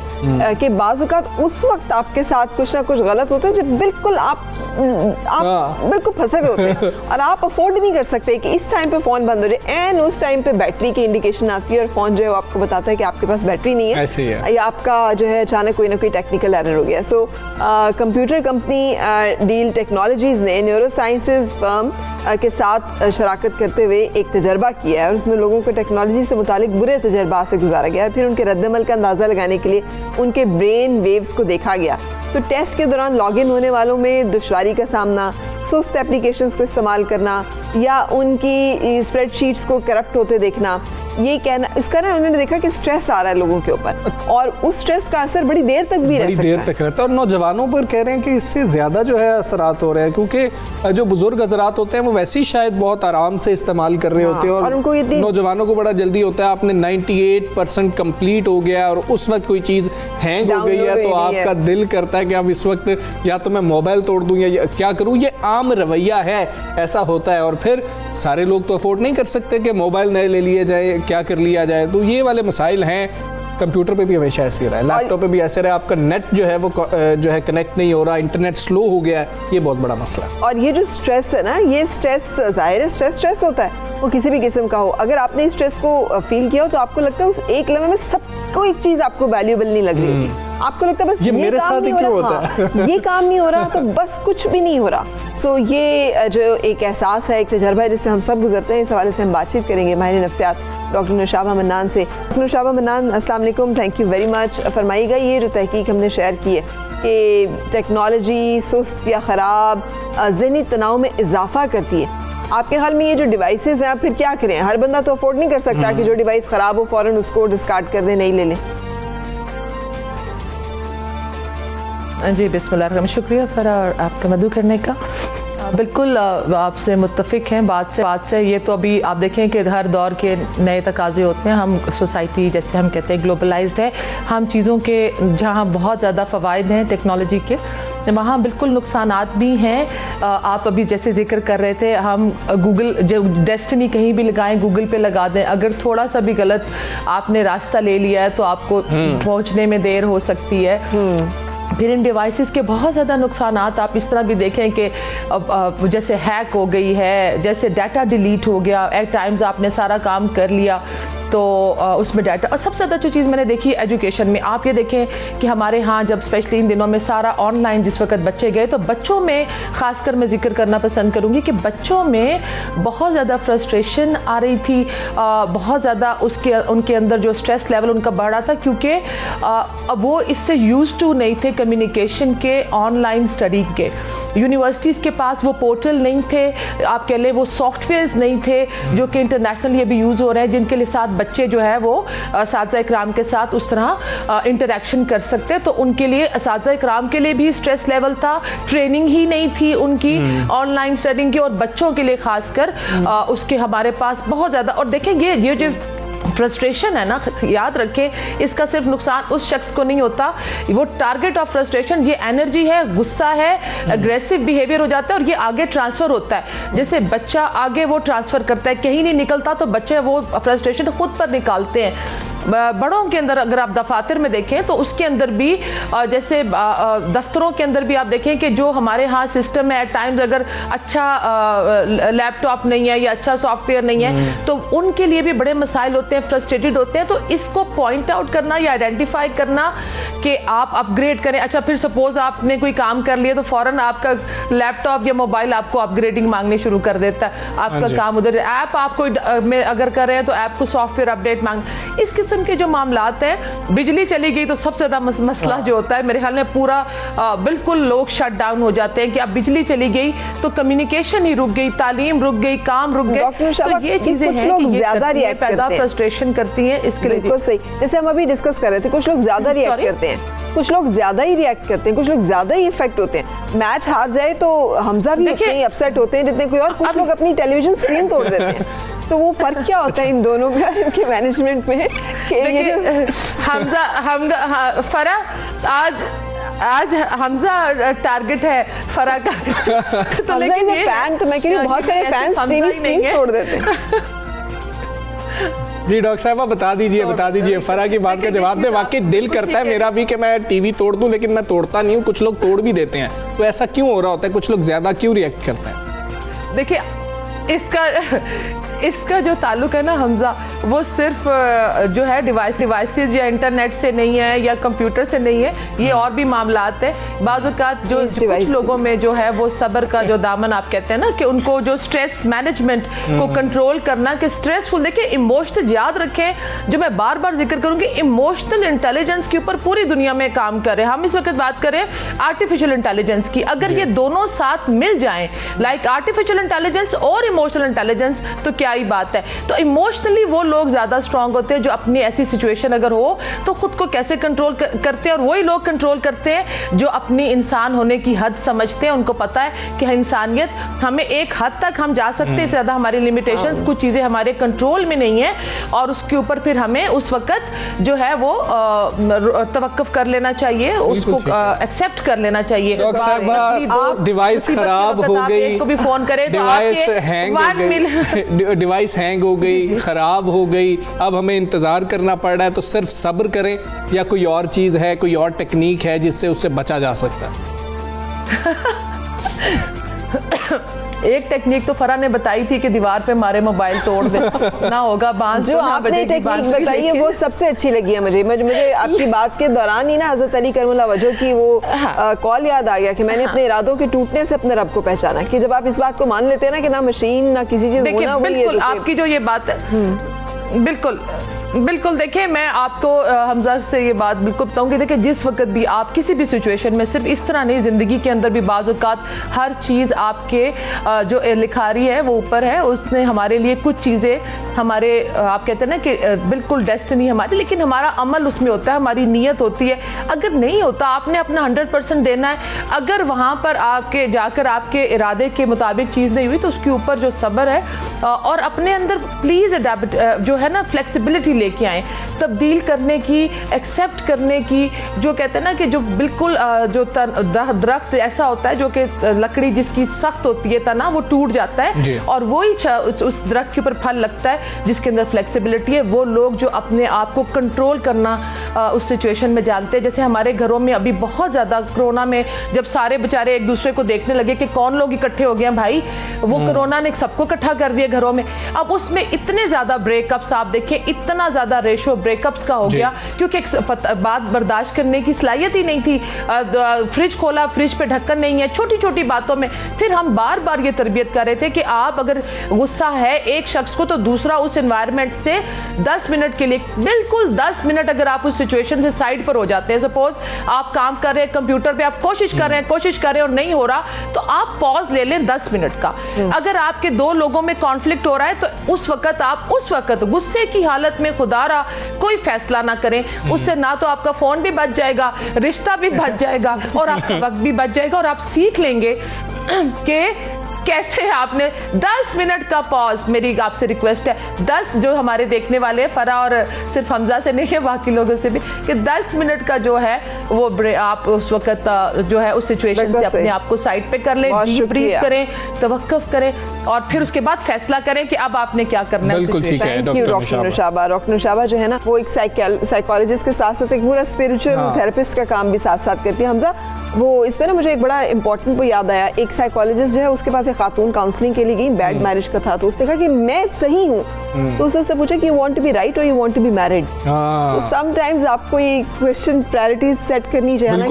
के बाज़ औक़ात उस वक्त आपके साथ कुछ ना कुछ गलत होता है जब बिल्कुल आप हाँ। बिल्कुल फंसे हुए होते हैं और आप अफोर्ड नहीं कर सकते कि इस टाइम पे फ़ोन बंद हो जाए, एंड उस टाइम पे बैटरी की इंडिकेशन आती है और फ़ोन जो है वो आपको बताता है कि आपके पास बैटरी नहीं है, ऐसे ही है। या आपका जो है अचानक कोई ना कोई टेक्निकल एरर हो गया। So computer company deal technologies ने न्यूरो साइंसेज फर्म के साथ शराकत करते हुए एक तजर्बा किया है और उसमें लोगों को टेक्नोलॉजी से मुतालिक बुरे तजर्बा से गुजारा गया है। फिर उनके रद्दमल का अंदाज़ा लगाने के लिए उनके ब्रेन वेव्स को देखा गया। तो टेस्ट के दौरान लॉगिन होने वालों में दुश्वारी का सामना, सुस्त एप्लीकेशंस को इस्तेमाल करना या उनकी स्प्रेडशीट्स को करप्ट होते देखना, ये कहना, इसका ना उन्होंने देखा कि स्ट्रेस आ रहा है लोगों के ऊपर और उस स्ट्रेस का असर बड़ी देर तक भी रह बड़ी सकता देर है। तक रहता है। और नौजवानों पर कह रहे हैं कि इससे ज़्यादा जो है असरात हो रहे हैं, क्योंकि जो बुजुर्ग हजरात होते हैं वो वैसे ही शायद बहुत आराम से इस्तेमाल कर रहे होते हैं और उनको इतनी- नौजवानों को बड़ा जल्दी होता है, आपने 98% कंप्लीट हो गया और उस वक्त कोई चीज़ हैंग हो गई है Download तो हुई नहीं है। आपका दिल करता है कि अब इस वक्त या तो मैं मोबाइल तोड़ दूं या क्या करूं। ये आम रवैया है, ऐसा होता है। और फिर सारे लोग तो अफोर्ड नहीं कर सकते कि मोबाइल नए ले लिए जाए, क्या कर लिया जाए, तो ये वाले मसाइल हैं। कंप्यूटर पे भी हमेशा ऐसे ही रहा है, लैपटॉप पे भी ऐसे रहा है, आपका नेट जो है वो जो है कनेक्ट नहीं हो रहा, इंटरनेट स्लो हो गया है, ये बहुत बड़ा मसला है। और ये जो स्ट्रेस है ना, ये स्ट्रेस जाहिर है स्ट्रेस होता है, वो किसी भी किस्म का हो। अगर आपने इस स्ट्रेस को फील किया हो तो आपको लगता है उस एक लम्हे में सब कोई चीज़ आपको वैल्यूएबल नहीं लग रही होती, आपको लगता है बस ये मेरे काम साथ ही नहीं हो क्यों रहा, होता है? हाँ, ये काम नहीं हो रहा तो बस कुछ भी नहीं हो रहा। सो ये जो एक एहसास है, एक तजर्बा है जिससे हम सब गुजरते हैं, इस हवाले से हम बातचीत करेंगे माहिर नफ्सियात डॉक्टर नुशाबा मन्नान से। डॉक्टर नुशाबा मन्नान, अस्सलाम वालेकुम, थैंक यू वेरी मच। फरमाइएगा, ये जो तहकीक हमने शेयर की है कि टेक्नोलॉजी सुस्त या ख़राब ज़हनी तनाव में इजाफा करती है, आपके ख्याल में ये जो डिवाइसेस हैं आप फिर क्या करें? हर बंदा तो अफोर्ड नहीं कर सकता कि जो डिवाइस ख़राब हो फ़ौरन उसको डिस्कार्ड कर दें, नहीं ले लें। जी बिस्मिल्लाह, शुक्रिया फरार आपका मदद करने का। बिल्कुल आपसे मुत्तफ़िक हैं बात से। ये तो अभी आप देखें कि हर दौर के नए तकाज़े होते हैं। हम सोसाइटी जैसे हम कहते हैं ग्लोबलाइज्ड है, हम चीज़ों के जहाँ बहुत ज़्यादा फ़वाइद हैं टेक्नोलॉजी के, वहाँ बिल्कुल नुकसानात भी हैं। आप अभी जैसे जिक्र कर रहे थे, हम गूगल जो डेस्टिनी कहीं भी लगाएं, गूगल पे लगा दें, अगर थोड़ा सा भी गलत आपने रास्ता ले लिया है तो आपको पहुँचने में देर हो सकती है। फिर इन डिवाइसेस के बहुत ज़्यादा नुकसानात आप इस तरह भी देखें कि जैसे हैक हो गई है, जैसे डाटा डिलीट हो गया, एट टाइम्स आपने सारा काम कर लिया तो उसमें डाटा। और सबसे ज़्यादा जो चीज़ मैंने देखी एजुकेशन में, आप ये देखें कि हमारे यहाँ जब स्पेशली इन दिनों में सारा ऑनलाइन जिस वक्त बच्चे गए, तो बच्चों में ख़ासकर मैं जिक्र करना पसंद करूँगी कि बच्चों में बहुत ज़्यादा फ्रस्ट्रेशन आ रही थी, बहुत ज़्यादा उनके अंदर जो स्ट्रेस लेवल उनका बढ़ रहा था, क्योंकि अब वो इससे यूज़ टू नहीं थे कम्युनिकेशन के, ऑनलाइन स्टडी के। यूनिवर्सिटीज़ के पास वो पोर्टल नहीं थे, आप कह लें वो सॉफ्टवेयर्स नहीं थे जो कि इंटरनेशनली अभी यूज़ हो रहे हैं, जिनके लिए साथ बच्चे जो है वो असातिज़ा इकराम के साथ उस तरह इंटरेक्शन कर सकते हैं। तो उनके लिए असातिज़ा इकराम के लिए भी स्ट्रेस लेवल था, ट्रेनिंग ही नहीं थी उनकी ऑनलाइन स्टडिंग की, और बच्चों के लिए खासकर उसके हमारे पास बहुत ज़्यादा। और देखें ये जो फ्रस्ट्रेशन है ना, याद रखें इसका सिर्फ नुकसान उस शख्स को नहीं होता, वो टारगेट ऑफ फ्रस्ट्रेशन ये एनर्जी है, गुस्सा है, एग्रेसिव बिहेवियर हो जाता है और ये आगे ट्रांसफर होता है। जैसे बच्चा आगे वो ट्रांसफर करता है, कहीं नहीं निकलता तो बच्चे वो फ्रस्ट्रेशन खुद पर निकालते हैं। बड़ों के अंदर अगर आप दफातर में देखें तो उसके अंदर भी जैसे दफ्तरों के अंदर भी आप देखें कि जो हमारे यहाँ सिस्टम है, एट टाइम्स अगर अच्छा लैपटॉप नहीं है या अच्छा सॉफ्टवेयर नहीं है तो उनके लिए भी बड़े मसाइल होते हैं, फ्रस्ट्रेटेड होते हैं। तो इसको पॉइंट आउट करना या आइडेंटिफाई करना कि आप अपग्रेड करें। अच्छा, फिर सपोज आपने कोई काम कर लिया तो फौरन आपका लैपटॉप या मोबाइल आपको अपग्रेडिंग मांगने शुरू कर देता है, आपका काम उधर। ऐप आपको अगर कर रहे हैं तो ऐप को सॉफ्टवेयर अपडेट मांग, इस किस्म के जो मामलात हैं। बिजली चली गई तो सबसे ज्यादा मसला जो होता है मेरे ख्याल में पूरा बिल्कुल लोग शट डाउन हो जाते हैं कि अब बिजली चली गई तो कम्युनिकेशन ही रुक गई, तालीम रुक गई, काम रुक गए। तो ये चीजें हैं कि ज्यादा रिएक्ट करते हैं, फ्रस्ट्रेशन करती हैं। इसके लिए बिल्कुल सही, जैसे हम अभी डिस्कस कर रहे थे, कुछ लोग ज्यादा रिएक्ट करते हैं, कुछ लोग ज्यादा ही रिएक्ट करते हैं, कुछ लोग ज्यादा ही इफेक्ट होते हैं। मैच हार जाए तो हमजा भी उतने ही अपसेट होते हैं जितने कोई और, कुछ लोग अपनी टेलीविजन स्क्रीन तोड़ देते हैं। तो वो फर्क क्या होता है इन दोनों का, इनके मैनेजमेंट में कि ये जो हमजा फरा आज हमजा टारगेट है फरा का तो लेकिन ये फैन, तो मैं कह रही हूं बहुत सारे फैंस टीवी स्क्रीन तोड़ देते हैं। जी डॉक्टर साहब बता दीजिए फरा की बात का जवाब दे। वाकई दिल करता है मेरा भी कि मैं टीवी तोड़ दूं, लेकिन मैं तोड़ता नहीं हूं, कुछ लोग तोड़ भी देते हैं। तो ऐसा क्यों हो रहा होता है, कुछ लोग ज्यादा क्यों रिएक्ट करते हैं? देखिए इसका जो ताल्लुक है ना हमजा, वो सिर्फ जो है डिवाइसेस या इंटरनेट से नहीं है या कंप्यूटर से नहीं है, ये और भी मामलात है। बाज़ औक़ात जो कुछ लोगों में जो है वो सब्र का जो दामन आप कहते हैं ना कि उनको जो स्ट्रेस मैनेजमेंट को कंट्रोल करना, कि स्ट्रेसफुल देखिए इमोशनल, याद रखें जो मैं बार बार जिक्र करूंगी, इमोशनल इंटेलिजेंस के ऊपर पूरी दुनिया में काम कर रहे हैं। हम इस वक्त बात करें आर्टिफिशियल इंटेलिजेंस की, अगर ये दोनों साथ मिल जाएं, लाइक आर्टिफिशियल इंटेलिजेंस और इमोशनल इंटेलिजेंस, तो क्या ही बात है। तो इमोशनली वो लोग ज्यादा स्ट्रांग होते हैं जो अपनी ऐसी सिचुएशन अगर हो तो खुद को कैसे कंट्रोल करते हैं, और वही लोग कंट्रोल करते हैं जो अपनी इंसान होने की हद समझते हैं। उनको पता है कि इंसानियत हमें एक हद तक हम जा सकते हैं, ज्यादा हमारी लिमिटेशंस, कुछ चीजें हमारे कंट्रोल में नहीं है, और उसके ऊपर फिर हमें उस वक्त जो है वो तवक्कुफ कर लेना चाहिए, उसको एक्सेप्ट कर लेना चाहिए। डिवाइस खराब हो गई, को भी फोन करें तो डिवाइस हैंग हो गई, खराब हो गई, अब हमें इंतजार करना पड़ रहा है, तो सिर्फ सब्र करें या कोई और चीज है, कोई और टेक्निक है जिससे उससे बचा जा सकता है? एक टेक्निक तो फरा ने बताई थी कि दीवार पे मारे मोबाइल तोड़ दे, ना होगा बांस। जो आपने टेक्निक बताई है वो सबसे अच्छी लगी है मुझे आपकी बात के दौरान ही ना हज़रत अली करमुल्लाह वजह की वो कॉल याद आ गया कि मैंने अपने इरादों के टूटने से अपने रब को पहचाना, कि जब आप इस बात को मान लेते हैं ना कि ना मशीन ना किसी चीज, बिल्कुल आपकी जो ये बात है, बिल्कुल देखिए मैं आपको हमजा से ये बात बिल्कुल बताऊंगी। देखिए जिस वक्त भी आप किसी भी सिचुएशन में, सिर्फ इस तरह नहीं, ज़िंदगी के अंदर भी बाज़ औक़ात हर चीज़ आपके जो लिखारी है वो ऊपर है, उसने हमारे लिए कुछ चीज़ें हमारे आप कहते हैं ना कि बिल्कुल डेस्टिनी हमारी, लेकिन हमारा अमल उसमें होता है, हमारी नीयत होती है। अगर नहीं होता, आपने अपना 100% देना है। अगर वहाँ पर आपके जाकर आपके इरादे के मुताबिक चीज़ नहीं हुई तो उसके ऊपर जो सब्र है और अपने अंदर प्लीज़ अडैप्ट जो है ना फ्लेक्सिबिलिटी लेके आए, तब्दील करने की, एक्सेप्ट करने की। जो कहते हैं ना कि जो बिल्कुल जो दरख्त ऐसा होता है जो कि लकड़ी जिसकी सख्त होती है तना, वो टूट जाता है और वही उस दरख्त के ऊपर फल लगता है जिसके अंदर फ्लेक्सिबिलिटी है। वो लोग जो अपने आप को कंट्रोल करना उस सिचुएशन में जानते हैं। जैसे हमारे घरों में अभी बहुत ज़्यादा कोरोना में जब सारे बेचारे एक दूसरे को देखने लगे कि कौन लोग इकट्ठे हो गए भाई, वो कोरोना ने सबको इकट्ठा कर दिया घरों में। अब उसमें इतने ज़्यादा ब्रेकअप्स आप देखिए, इतना ज़्यादा रेशो ब्रेकअप्स का हो गया क्योंकि बात बर्दाश्त करने की सलाहियत ही नहीं थी। फ्रिज खोला, फ्रिज पे ढक्कन नहीं है, छोटी छोटी बातों में। फिर हम बार बार ये तरबियत कर रहे थे कि आप अगर गुस्सा है एक शख्स को तो दूसरा उस एनवायरनमेंट से 10 मिनट के लिए, बिल्कुल 10 मिनट अगर आप उस सिचुएशन से साइड पर हो जाते हैं, सपोज आप काम कर रहे हैं कंप्यूटर पे, आप कोशिश कर रहे हैं और नहीं हो रहा, तो आप पॉज ले लें 10 मिनट का। अगर आपके दो लोगों में कॉन्फ्लिक्ट हो रहा है तो उस वक्त गुस्से की हालत में खुदारा कोई फैसला ना करें। उससे ना तो आपका फोन भी बच जाएगा, रिश्ता भी बच जाएगा और आपका वक्त भी बच जाएगा, और आप सीख लेंगे कैसे आपने 10 मिनट का पॉज, मेरी आपसे रिक्वेस्ट है 10, जो हमारे देखने वाले हैं फरा और सिर्फ हमजा से नहीं है बाकी लोगों से भी, कि 10 मिनट का जो है वो आप उस वक्त जो है उस सिचुएशन से अपने आप को साइड पे कर लें, डीप ब्रीथ करें, तवक्कुफ करें और फिर उसके बाद फैसला करें कि अब आपने क्या करना है। बिल्कुल ठीक है डॉक्टर नुशाबा। डॉक्टर नुशाबा जो है ना वो एक साइकोलॉजिस्ट के साथ साथ एक पूरा स्पिरिचुअल थेरेपिस्ट का काम भी साथ साथ करती है। हमजा वो इस पे ना मुझे एक बड़ा इंपॉर्टेंट वो याद आया, एक साइकोलॉजिस्ट जो है उसके पास एक खातून काउंसलिंग के लिए गई, बैड मैरिज का था, तो उसने कहा कि मैं सही हूँ, तो उससे पूछा कि you want to be right और you want to be married. So sometimes आपको ये क्वेश्चन प्रायोरिटीज सेट करनी चाहिए ना,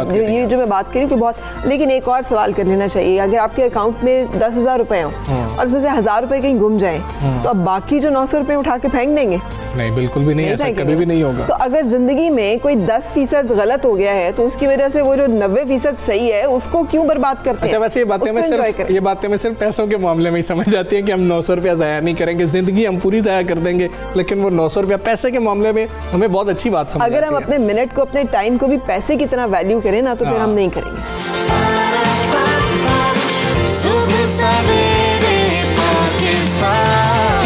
कि ये जो मैं बात करी कि बहुत, लेकिन एक और सवाल कर लेना चाहिए, अगर आपके अकाउंट में 10,000 रुपए हो और उसमें से 1,000 रुपए कहीं गुम जाए तो अब बाकी जो 900 रुपए उठा के फेंक देंगे? नहीं, बिल्कुल भी नहीं, ऐसा कभी भी नहीं होगा। तो अगर जिंदगी में कोई 10% गलत हो गया है तो उसकी वजह से वो जो 90% सही है उसको क्यों बर्बाद करते हैं? अच्छा, वैसे ये बातें में सिर्फ पैसों के मामले में ही समझ जाती है कि हम 900 रुपया ज़ाया नहीं करेंगे, जिंदगी हम पूरी ज़ाया कर देंगे, लेकिन वो 900 रुपया पैसे के मामले में हमें बहुत अच्छी बात समझ आती है। अगर हम अपने मिनट को, अपने टाइम को भी पैसे की तरह वैल्यू करें ना, तो फिर हम नहीं करेंगे। सुबह सवेरे पाकिस्तान,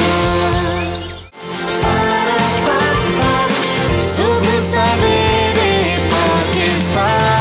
सुबह सवेरे पाकिस्तान।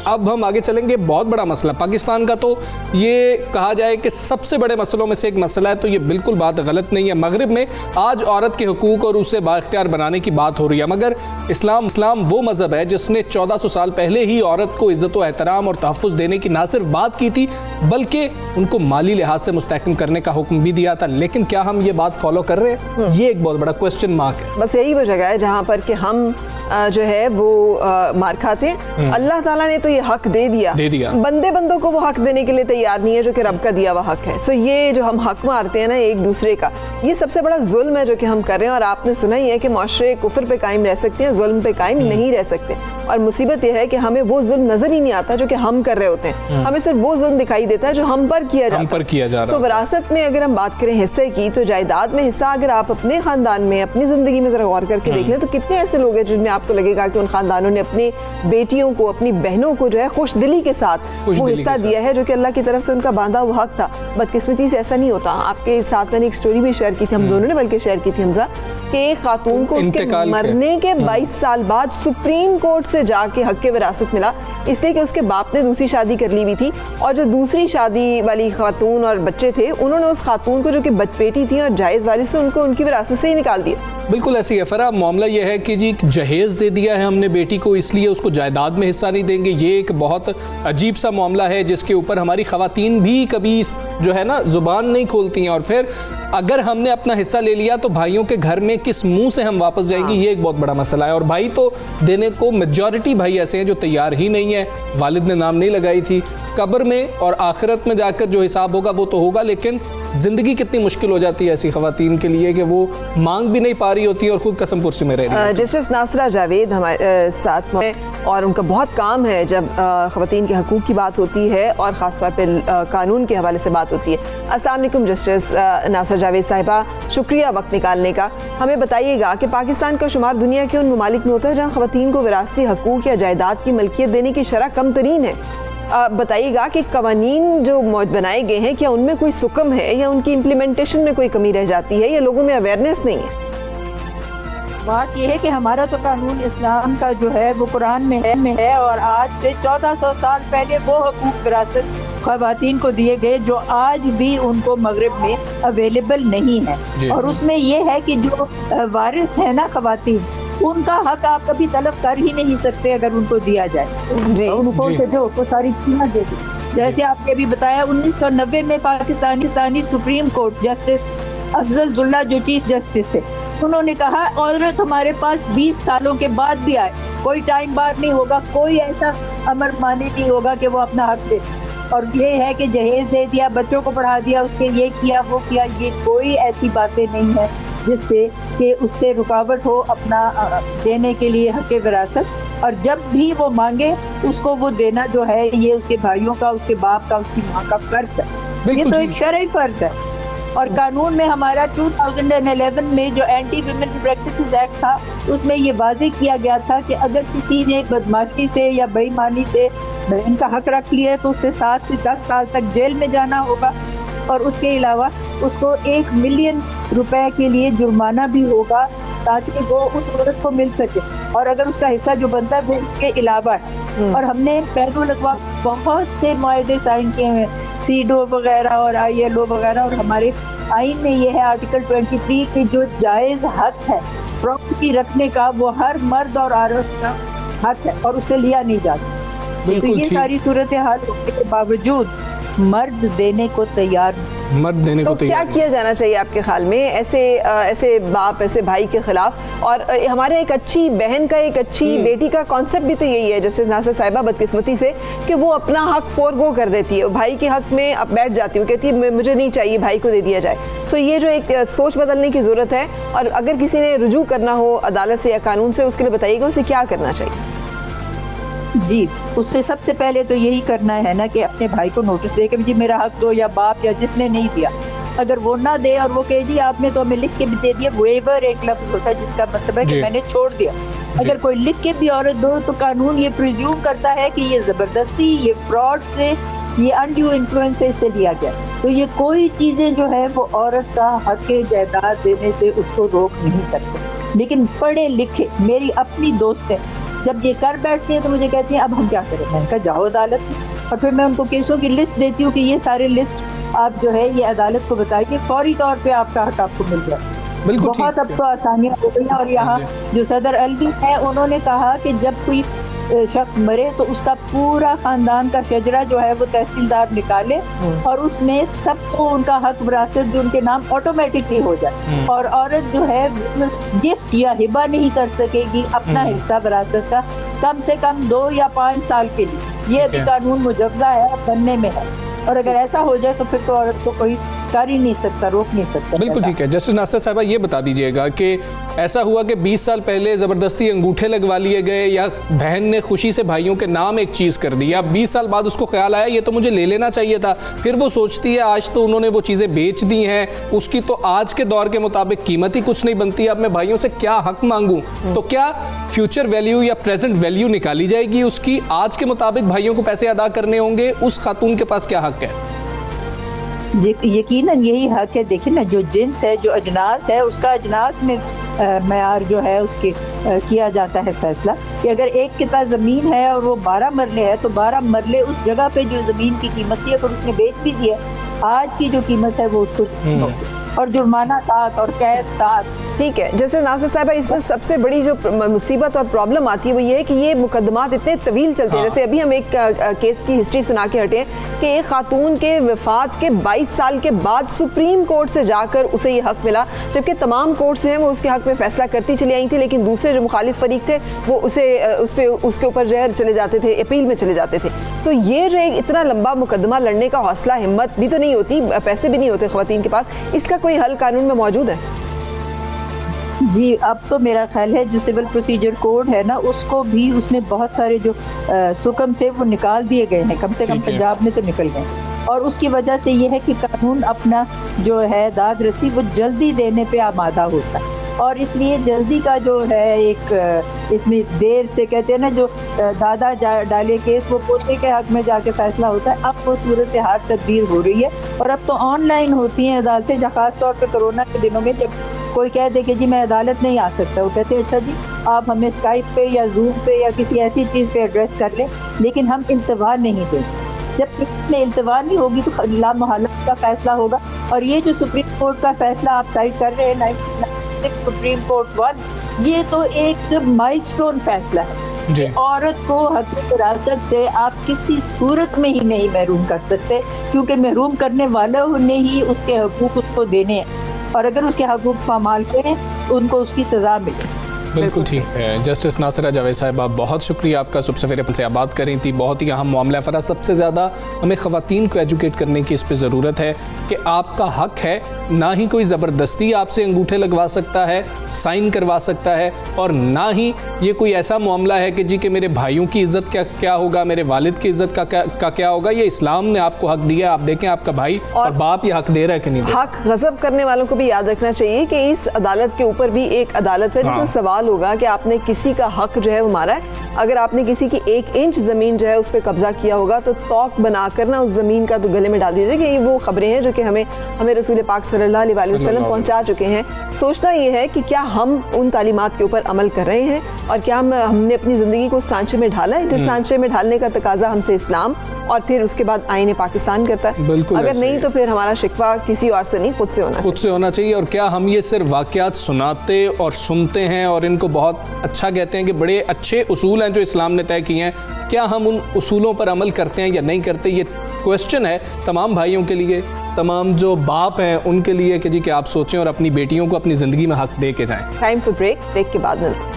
अब हम आगे चलेंगे। बहुत बड़ा मसला पाकिस्तान का, तो ये कहा जाए कि सबसे बड़े मसलों में से एक मसला है, तो ये बिल्कुल बात गलत नहीं है। मगरिब में आज औरत के हुकूक और उसे बाइख्तियार बनाने की बात हो रही है, मगर इस्लाम वो मजहब है जिसने 1400 साल पहले ही औरत को इज्जत व एहतराम और तहफ़्फ़ुज़ देने की ना सिर्फ बात की थी, बल्कि उनको माली लिहाज से मुस्तहकम करने का हुक्म भी दिया था। लेकिन क्या हम ये बात फॉलो कर रहे हैं? ये एक बहुत बड़ा क्वेश्चन मार्क है। बस यही वो जगह है जहाँ पर कि हम जो है वो मार खाते हैं। अल्लाह ताला ने तो ये हक दे दिया, बंदों को वो हक देने के लिए तैयार नहीं है जो कि रब का दिया हुआ हक है। सो ये जो हम हक मारते हैं ना एक दूसरे का, ये सबसे बड़ा जुल्म है जो कि हम कर रहे हैं। और आपने सुना ही है कि माशरे कुफ्र पे कायम रह सकते हैं, जुल्म पे कायम नहीं रह सकते। और मुसीबत यह है कि हमें वो जुल्म नजर ही नहीं आता जो कि हम कर रहे होते हैं, हमें सिर्फ वो जुल्म दिखाई देता है जो हम पर किया जा रहा है। सो विरासत में अगर हम बात करें हिस्से की, तो जायदाद में हिस्सा अगर आप अपने खानदान में, अपनी जिंदगी में जरा गौर करके देख लें, तो कितने ऐसे लोग हैं जिनमें आपको लगेगा कि उन खानदानों ने अपनी बेटियों को, अपनी बहनों को जो है खुश दिली के साथ वो हिस्सा दिया है जो कि अल्लाह की तरफ से उनका बांधा हुआ हक था। बदकिस्मती से ऐसा नहीं होता। आपके साथ मैंने एक स्टोरी भी शेयर की थी, हम दोनों ने बल्कि शेयर की थी हमजा, कि एक खातून को उसके मरने के 22 साल बाद सुप्रीम कोर्ट से जाके हक के विरासत मिला, इसलिए कि उसके बाप ने दूसरी शादी कर ली हुई थी, और जो दूसरी शादी वाली खातून और बच्चे थे, उन्होंने उस खातून को जो कि बेटी थी और जायज़ वारिस थे, उनको उनकी विरासत से ही निकाल दिया। बिल्कुल ऐसी है फरा। मामला यह है कि जी जहेज दे दिया है हमने बेटी को, इसलिए उसको जायदाद में हिस्सा नहीं देंगे। ये एक बहुत अजीब सा मामला है जिसके ऊपर हमारी ख़वातीन भी कभी जो है ना ज़ुबान नहीं खोलती हैं। और फिर अगर हमने अपना हिस्सा ले लिया तो भाइयों के घर में किस मुंह से हम वापस जाएंगे, ये एक बहुत बड़ा मसला है। और भाई तो देने को मेजॉरिटी भाई ऐसे हैं जो तैयार ही नहीं है। वालिद ने नाम नहीं लगाई थी। कब्र में और आखिरत में जाकर जो हिसाब होगा वो तो होगा, लेकिन जिंदगी कितनी मुश्किल हो जाती है ऐसी खवातीन के लिए कि वो मांग भी नहीं पा रही होती और खुद कसम पुरसी में रह रही है। जस्टिस नासरा जावेद हमारे साथ में, और उनका बहुत काम है जब खवातीन के हकूक़ की बात होती है और ख़ास तौर पर कानून के हवाले से बात होती है। अस्सलाम वालेकुम जस्टिस नासरा जावेद साहिबा, शुक्रिया वक्त निकालने का। हमें बताइएगा कि पाकिस्तान का शुमार दुनिया के उन ममालिक में होता है जहाँ खवातीन को विरासती हकूक़ या जायदाद की मलकियत देने की शरह कम तरीन है। बताइएगा कि कवानीन जो बनाए गए हैं, क्या उनमें कोई सुकम है या उनकी इम्प्लीमेंटेशन में कोई कमी रह जाती है या लोगों में अवेयरनेस नहीं है? बात यह है कि हमारा तो कानून इस्लाम का जो है वो कुरान में है और आज से 1400 साल पहले वो हकूक़ विरासत ख़वातीन को दिए गए जो आज भी उनको मगरिब में अवेलेबल नहीं है। और उसमें ये है कि जो वारिस है ना ख़वातीन, उनका हक आप कभी तलब कर ही नहीं सकते अगर उनको दिया जाए। उनको सारी चीज़ें दे दी। जैसे आपने भी बताया 1990 में Pakistani supreme court justice Afzalullah जो चीफ जस्टिस थे, उन्होंने कहा औरत हमारे पास 20 सालों के बाद भी आए, कोई टाइम बाद नहीं होगा, कोई ऐसा अमर मानी नहीं होगा कि वो अपना हक दे। और ये है कि जहेज दे दिया, बच्चों को पढ़ा दिया, उसके ये किया वो किया, ये कोई ऐसी बातें नहीं है जिससे कि उससे रुकावट हो अपना देने के लिए हक विरासत। और जब भी वो मांगे उसको वो देना जो है ये उसके भाइयों का, उसके बाप का, उसकी माँ का फर्ज है। ये तो एक शरई फर्ज है। और कानून में हमारा 2011 में जो एंटी वुमेन प्रैक्टिसेस एक्ट था, उसमें ये वाज़ेह किया गया था कि अगर किसी ने बदमाशी से या बेईमानी से बहन का हक रख लिया है तो उसे 7 से 10 साल तक जेल में जाना होगा, और उसके अलावा उसको 1 मिलियन रुपए के लिए जुर्माना भी होगा ताकि वो उस औरत को मिल सके, और अगर उसका हिस्सा जो बनता है वो उसके अलावा है। और हमने बैनुल अक़वाम बहुत से मुआहदे साइन किए हैं, सीडो वगैरह और ILO वगैरह, और हमारे आइन में ये है आर्टिकल 23 की जो जायज़ हक है प्रॉपर्टी रखने का, वो हर मर्द और औरत का हक है और उससे लिया नहीं जाता। तो बिल्कुल ये ठीक। सारी सूरत हाल होने के बावजूद मर्द देने को तैयार नहीं। मर्द देने तो को क्या तैयार किया जाना चाहिए आपके ख्याल में ऐसे बाप, ऐसे भाई के खिलाफ? और हमारे एक अच्छी बहन का, एक अच्छी बेटी का कॉन्सेप्ट भी तो यही है, जैसे नासिर साहिबा बदकिस्मती से कि वो अपना हक फोरगो कर देती है, भाई के हक में अब बैठ जाती है, कहती है मुझे नहीं चाहिए, भाई को दे दिया जाए। सो ये जो एक सोच बदलने की ज़रूरत है, और अगर किसी ने रुजू करना हो अदालत से या कानून से, उसके लिए बताइएगा उसे क्या करना चाहिए? जी, उससे सबसे पहले तो यही करना है ना कि अपने भाई को नोटिस दे कि जी मेरा हक दो, या बाप या जिसने नहीं दिया अगर वो ना दे और वो कहे जी आपने तो हमें लिख के भी दे दिया, वेवर एक लफ्ज होता है जिसका मतलब है कि मैंने छोड़ दिया। अगर कोई लिख के भी औरत दो तो कानून ये प्रिज्यूम करता है कि ये जबरदस्ती, ये फ्रॉड से, ये अनड्यू इन्फ्लुएंस से लिया गया। तो ये कोई चीजें जो है वो औरत का हक जायदाद देने से उसको रोक नहीं सकते। लेकिन पढ़े लिखे मेरी अपनी दोस्त है, जब ये कर बैठती हैं तो मुझे कहती हैं अब हम क्या करें, मैंने कहा जाओ अदालत में, और फिर मैं उनको केसों की लिस्ट देती हूँ कि ये सारे लिस्ट आप जो है ये अदालत को बताइए, फौरी तौर पे आपका हक आपको मिल जाए। बिल्कुल बहुत ठीक अब तो आसानियां हो गई हैं। और यहाँ जो सदर अलवी है उन्होंने कहा कि जब कोई शख्स मरे तो उसका पूरा खानदान का शजरा जो है वो तहसीलदार निकाले और उसमें सबको उनका हक विरासत जो उनके नाम ऑटोमेटिकली हो जाए, और औरत जो है गिफ्ट या हिबा नहीं कर सकेगी अपना हिस्सा विरासत का कम से कम 2 या 5 साल के लिए। ये भी कानून मुजव्जा है, बनने में है, और अगर ऐसा हो जाए तो फिर तो औरत को कोई कर ही नहीं सकता, रोक नहीं सकता। बिल्कुल ठीक है। जस्टिस नासिर साहिबा ये बता दीजिएगा कि ऐसा हुआ कि 20 साल पहले ज़बरदस्ती अंगूठे लगवा लिए गए, या बहन ने खुशी से भाइयों के नाम एक चीज़ कर दी, या 20 साल बाद उसको ख्याल आया ये तो मुझे ले लेना चाहिए था, फिर वो सोचती है आज तो उन्होंने वो चीज़ें बेच दी हैं, उसकी तो आज के दौर के मुताबिक कीमत ही कुछ नहीं बनती, अब मैं भाइयों से क्या हक मांगूँ? तो क्या फ्यूचर वैल्यू या प्रेजेंट वैल्यू निकाली जाएगी उसकी? आज के मुताबिक भाइयों को पैसे अदा करने होंगे, उस खातून के पास क्या हक है? यकीनन यही हक है। देखिए ना, जो जिन्स है, जो अजनास है, उसका अजनास में मयार जो है उसके किया जाता है फैसला कि अगर एक किता ज़मीन है और वो 12 मरले है तो 12 मरले उस जगह पे जो ज़मीन की कीमत थी अगर उसने बेच भी दिया, आज की जो कीमत है वो उसको, और जुर्माना 7 और कैद 7। ठीक है। जैसे नासिर साहिबा, इसमें सबसे बड़ी जो मुसीबत और प्रॉब्लम आती है वो ये है कि ये मुकदमात इतने तवील चलते हैं। जैसे अभी हम एक केस की हिस्ट्री सुना के हटे हैं कि एक खातून के वफात के 22 साल के बाद सुप्रीम कोर्ट से जाकर उसे ये हक मिला, जबकि तमाम कोर्ट्स जो हैं वो उसके हक में फैसला करती चली आई थी, लेकिन दूसरे जो मुखालिफ फरीक थे वो उसके ऊपर जो है चले जाते थे, अपील में चले जाते थे। तो ये जो एक इतना लंबा मुकदमा लड़ने का हौसला, हिम्मत भी तो नहीं होती, पैसे भी नहीं होते ख़वातीन के पास, इसका कोई हल कानून में मौजूद है? जी, अब तो मेरा ख्याल है जो सिविल प्रोसीजर कोड है ना, उसको भी उसने बहुत सारे जो हुक्म थे वो निकाल दिए गए हैं, कम से कम पंजाब में तो निकल गए, और उसकी वजह से ये है कि कानून अपना जो है दाद रसी वो जल्दी देने पे आमादा होता है, और इसलिए जल्दी का जो है एक इसमें देर से कहते हैं ना, जो दादा डाले केस वो पोते के हक में जाके फैसला होता है। अब वो सूरत हाल तब्दील हो रही है, और अब तो ऑनलाइन होती हैं अदालतें, जहाँ खास तौर पर कोरोना के दिनों में जब कोई कह दे कि जी मैं अदालत नहीं आ सकता, वो कहते हैं अच्छा जी आप हमें स्काइप पे या जूम पे या किसी ऐसी चीज़ पे एड्रेस कर लें, लेकिन हम इंतवा नहीं देंगे। जब इसमें इंतवा नहीं होगी तो लामहला का फैसला होगा। और ये जो सुप्रीम कोर्ट का फैसला आप साइड कर रहे हैं 1996 सुप्रीम कोर्ट 1, ये तो एक माइलस्टोन फैसला है। औरत को हक विरासत से आप किसी सूरत में ही नहीं महरूम कर सकते, क्योंकि महरूम करने वालों ने ही उसके हकूक उसको देने हैं, और अगर उसके हकूक पामाल करें तो उनको उसकी सज़ा मिले। बिल्कुल ठीक है। जस्टिस नासिरा जावेद साहिबा, बहुत शुक्रिया आपका, सुबह सवेरे से आप बात कर रही थी, बहुत ही अहम मामला है। सबसे ज़्यादा हमें ख़वातीन को एजुकेट करने की इस पर ज़रूरत है कि आपका हक है, ना ही कोई ज़बरदस्ती आपसे अंगूठे लगवा सकता है, साइन करवा सकता है, और ना ही ये कोई ऐसा मामला है कि जी कि मेरे भाइयों की इज़्ज़त क्या होगा, मेरे वालिद की इज़्ज़त का क्या होगा। ये इस्लाम ने आपको हक दिया, आप देखें आपका भाई और बाप ये हक दे रहा है कि नहीं। हक गज़ब करने वालों को भी याद रखना चाहिए कि इस अदालत के ऊपर भी एक अदालत है जिसमें सवाल सवाल होगा कि आपने किसी का हक जो है वो मारा है। अगर आपने किसी की 1 इंच ज़मीन जो है उस पर कब्जा किया होगा तो तौक बनाकर ना उस ज़मीन का तो गले में डाल दीजिए कि ये वो खबरें हैं जो कि हमें रसूल पाक सल्लल्लाहु अलैहि वसल्लम पहुंचा चुके हैं। सोचना ये है कि क्या हम उन तालीमात के ऊपर अमल कर रहे हैं और क्या हमने अपनी ज़िंदगी को सांचे में ढाला है, जिस सांचे में ढालने का तकाजा हमसे इस्लाम और फिर उसके बाद आईने पाकिस्तान करता है। बिल्कुल, अगर नहीं तो फिर हमारा शिकवा किसी और से नहीं, खुद से होना चाहिए। और क्या हम ये सिर्फ वाक़यात सुनाते और सुनते हैं और इनको बहुत अच्छा कहते हैं कि बड़े अच्छे उसूल हैं जो इस्लाम ने तय किए हैं, क्या हम उन उसूलों पर अमल करते हैं या नहीं करते? ये क्वेश्चन है तमाम भाइयों के लिए, तमाम जो बाप हैं उनके लिए कि जी कि आप सोचें और अपनी बेटियों को अपनी ज़िंदगी में हक दे के जाएं। टाइम फॉर ब्रेक के बाद मिलते हैं।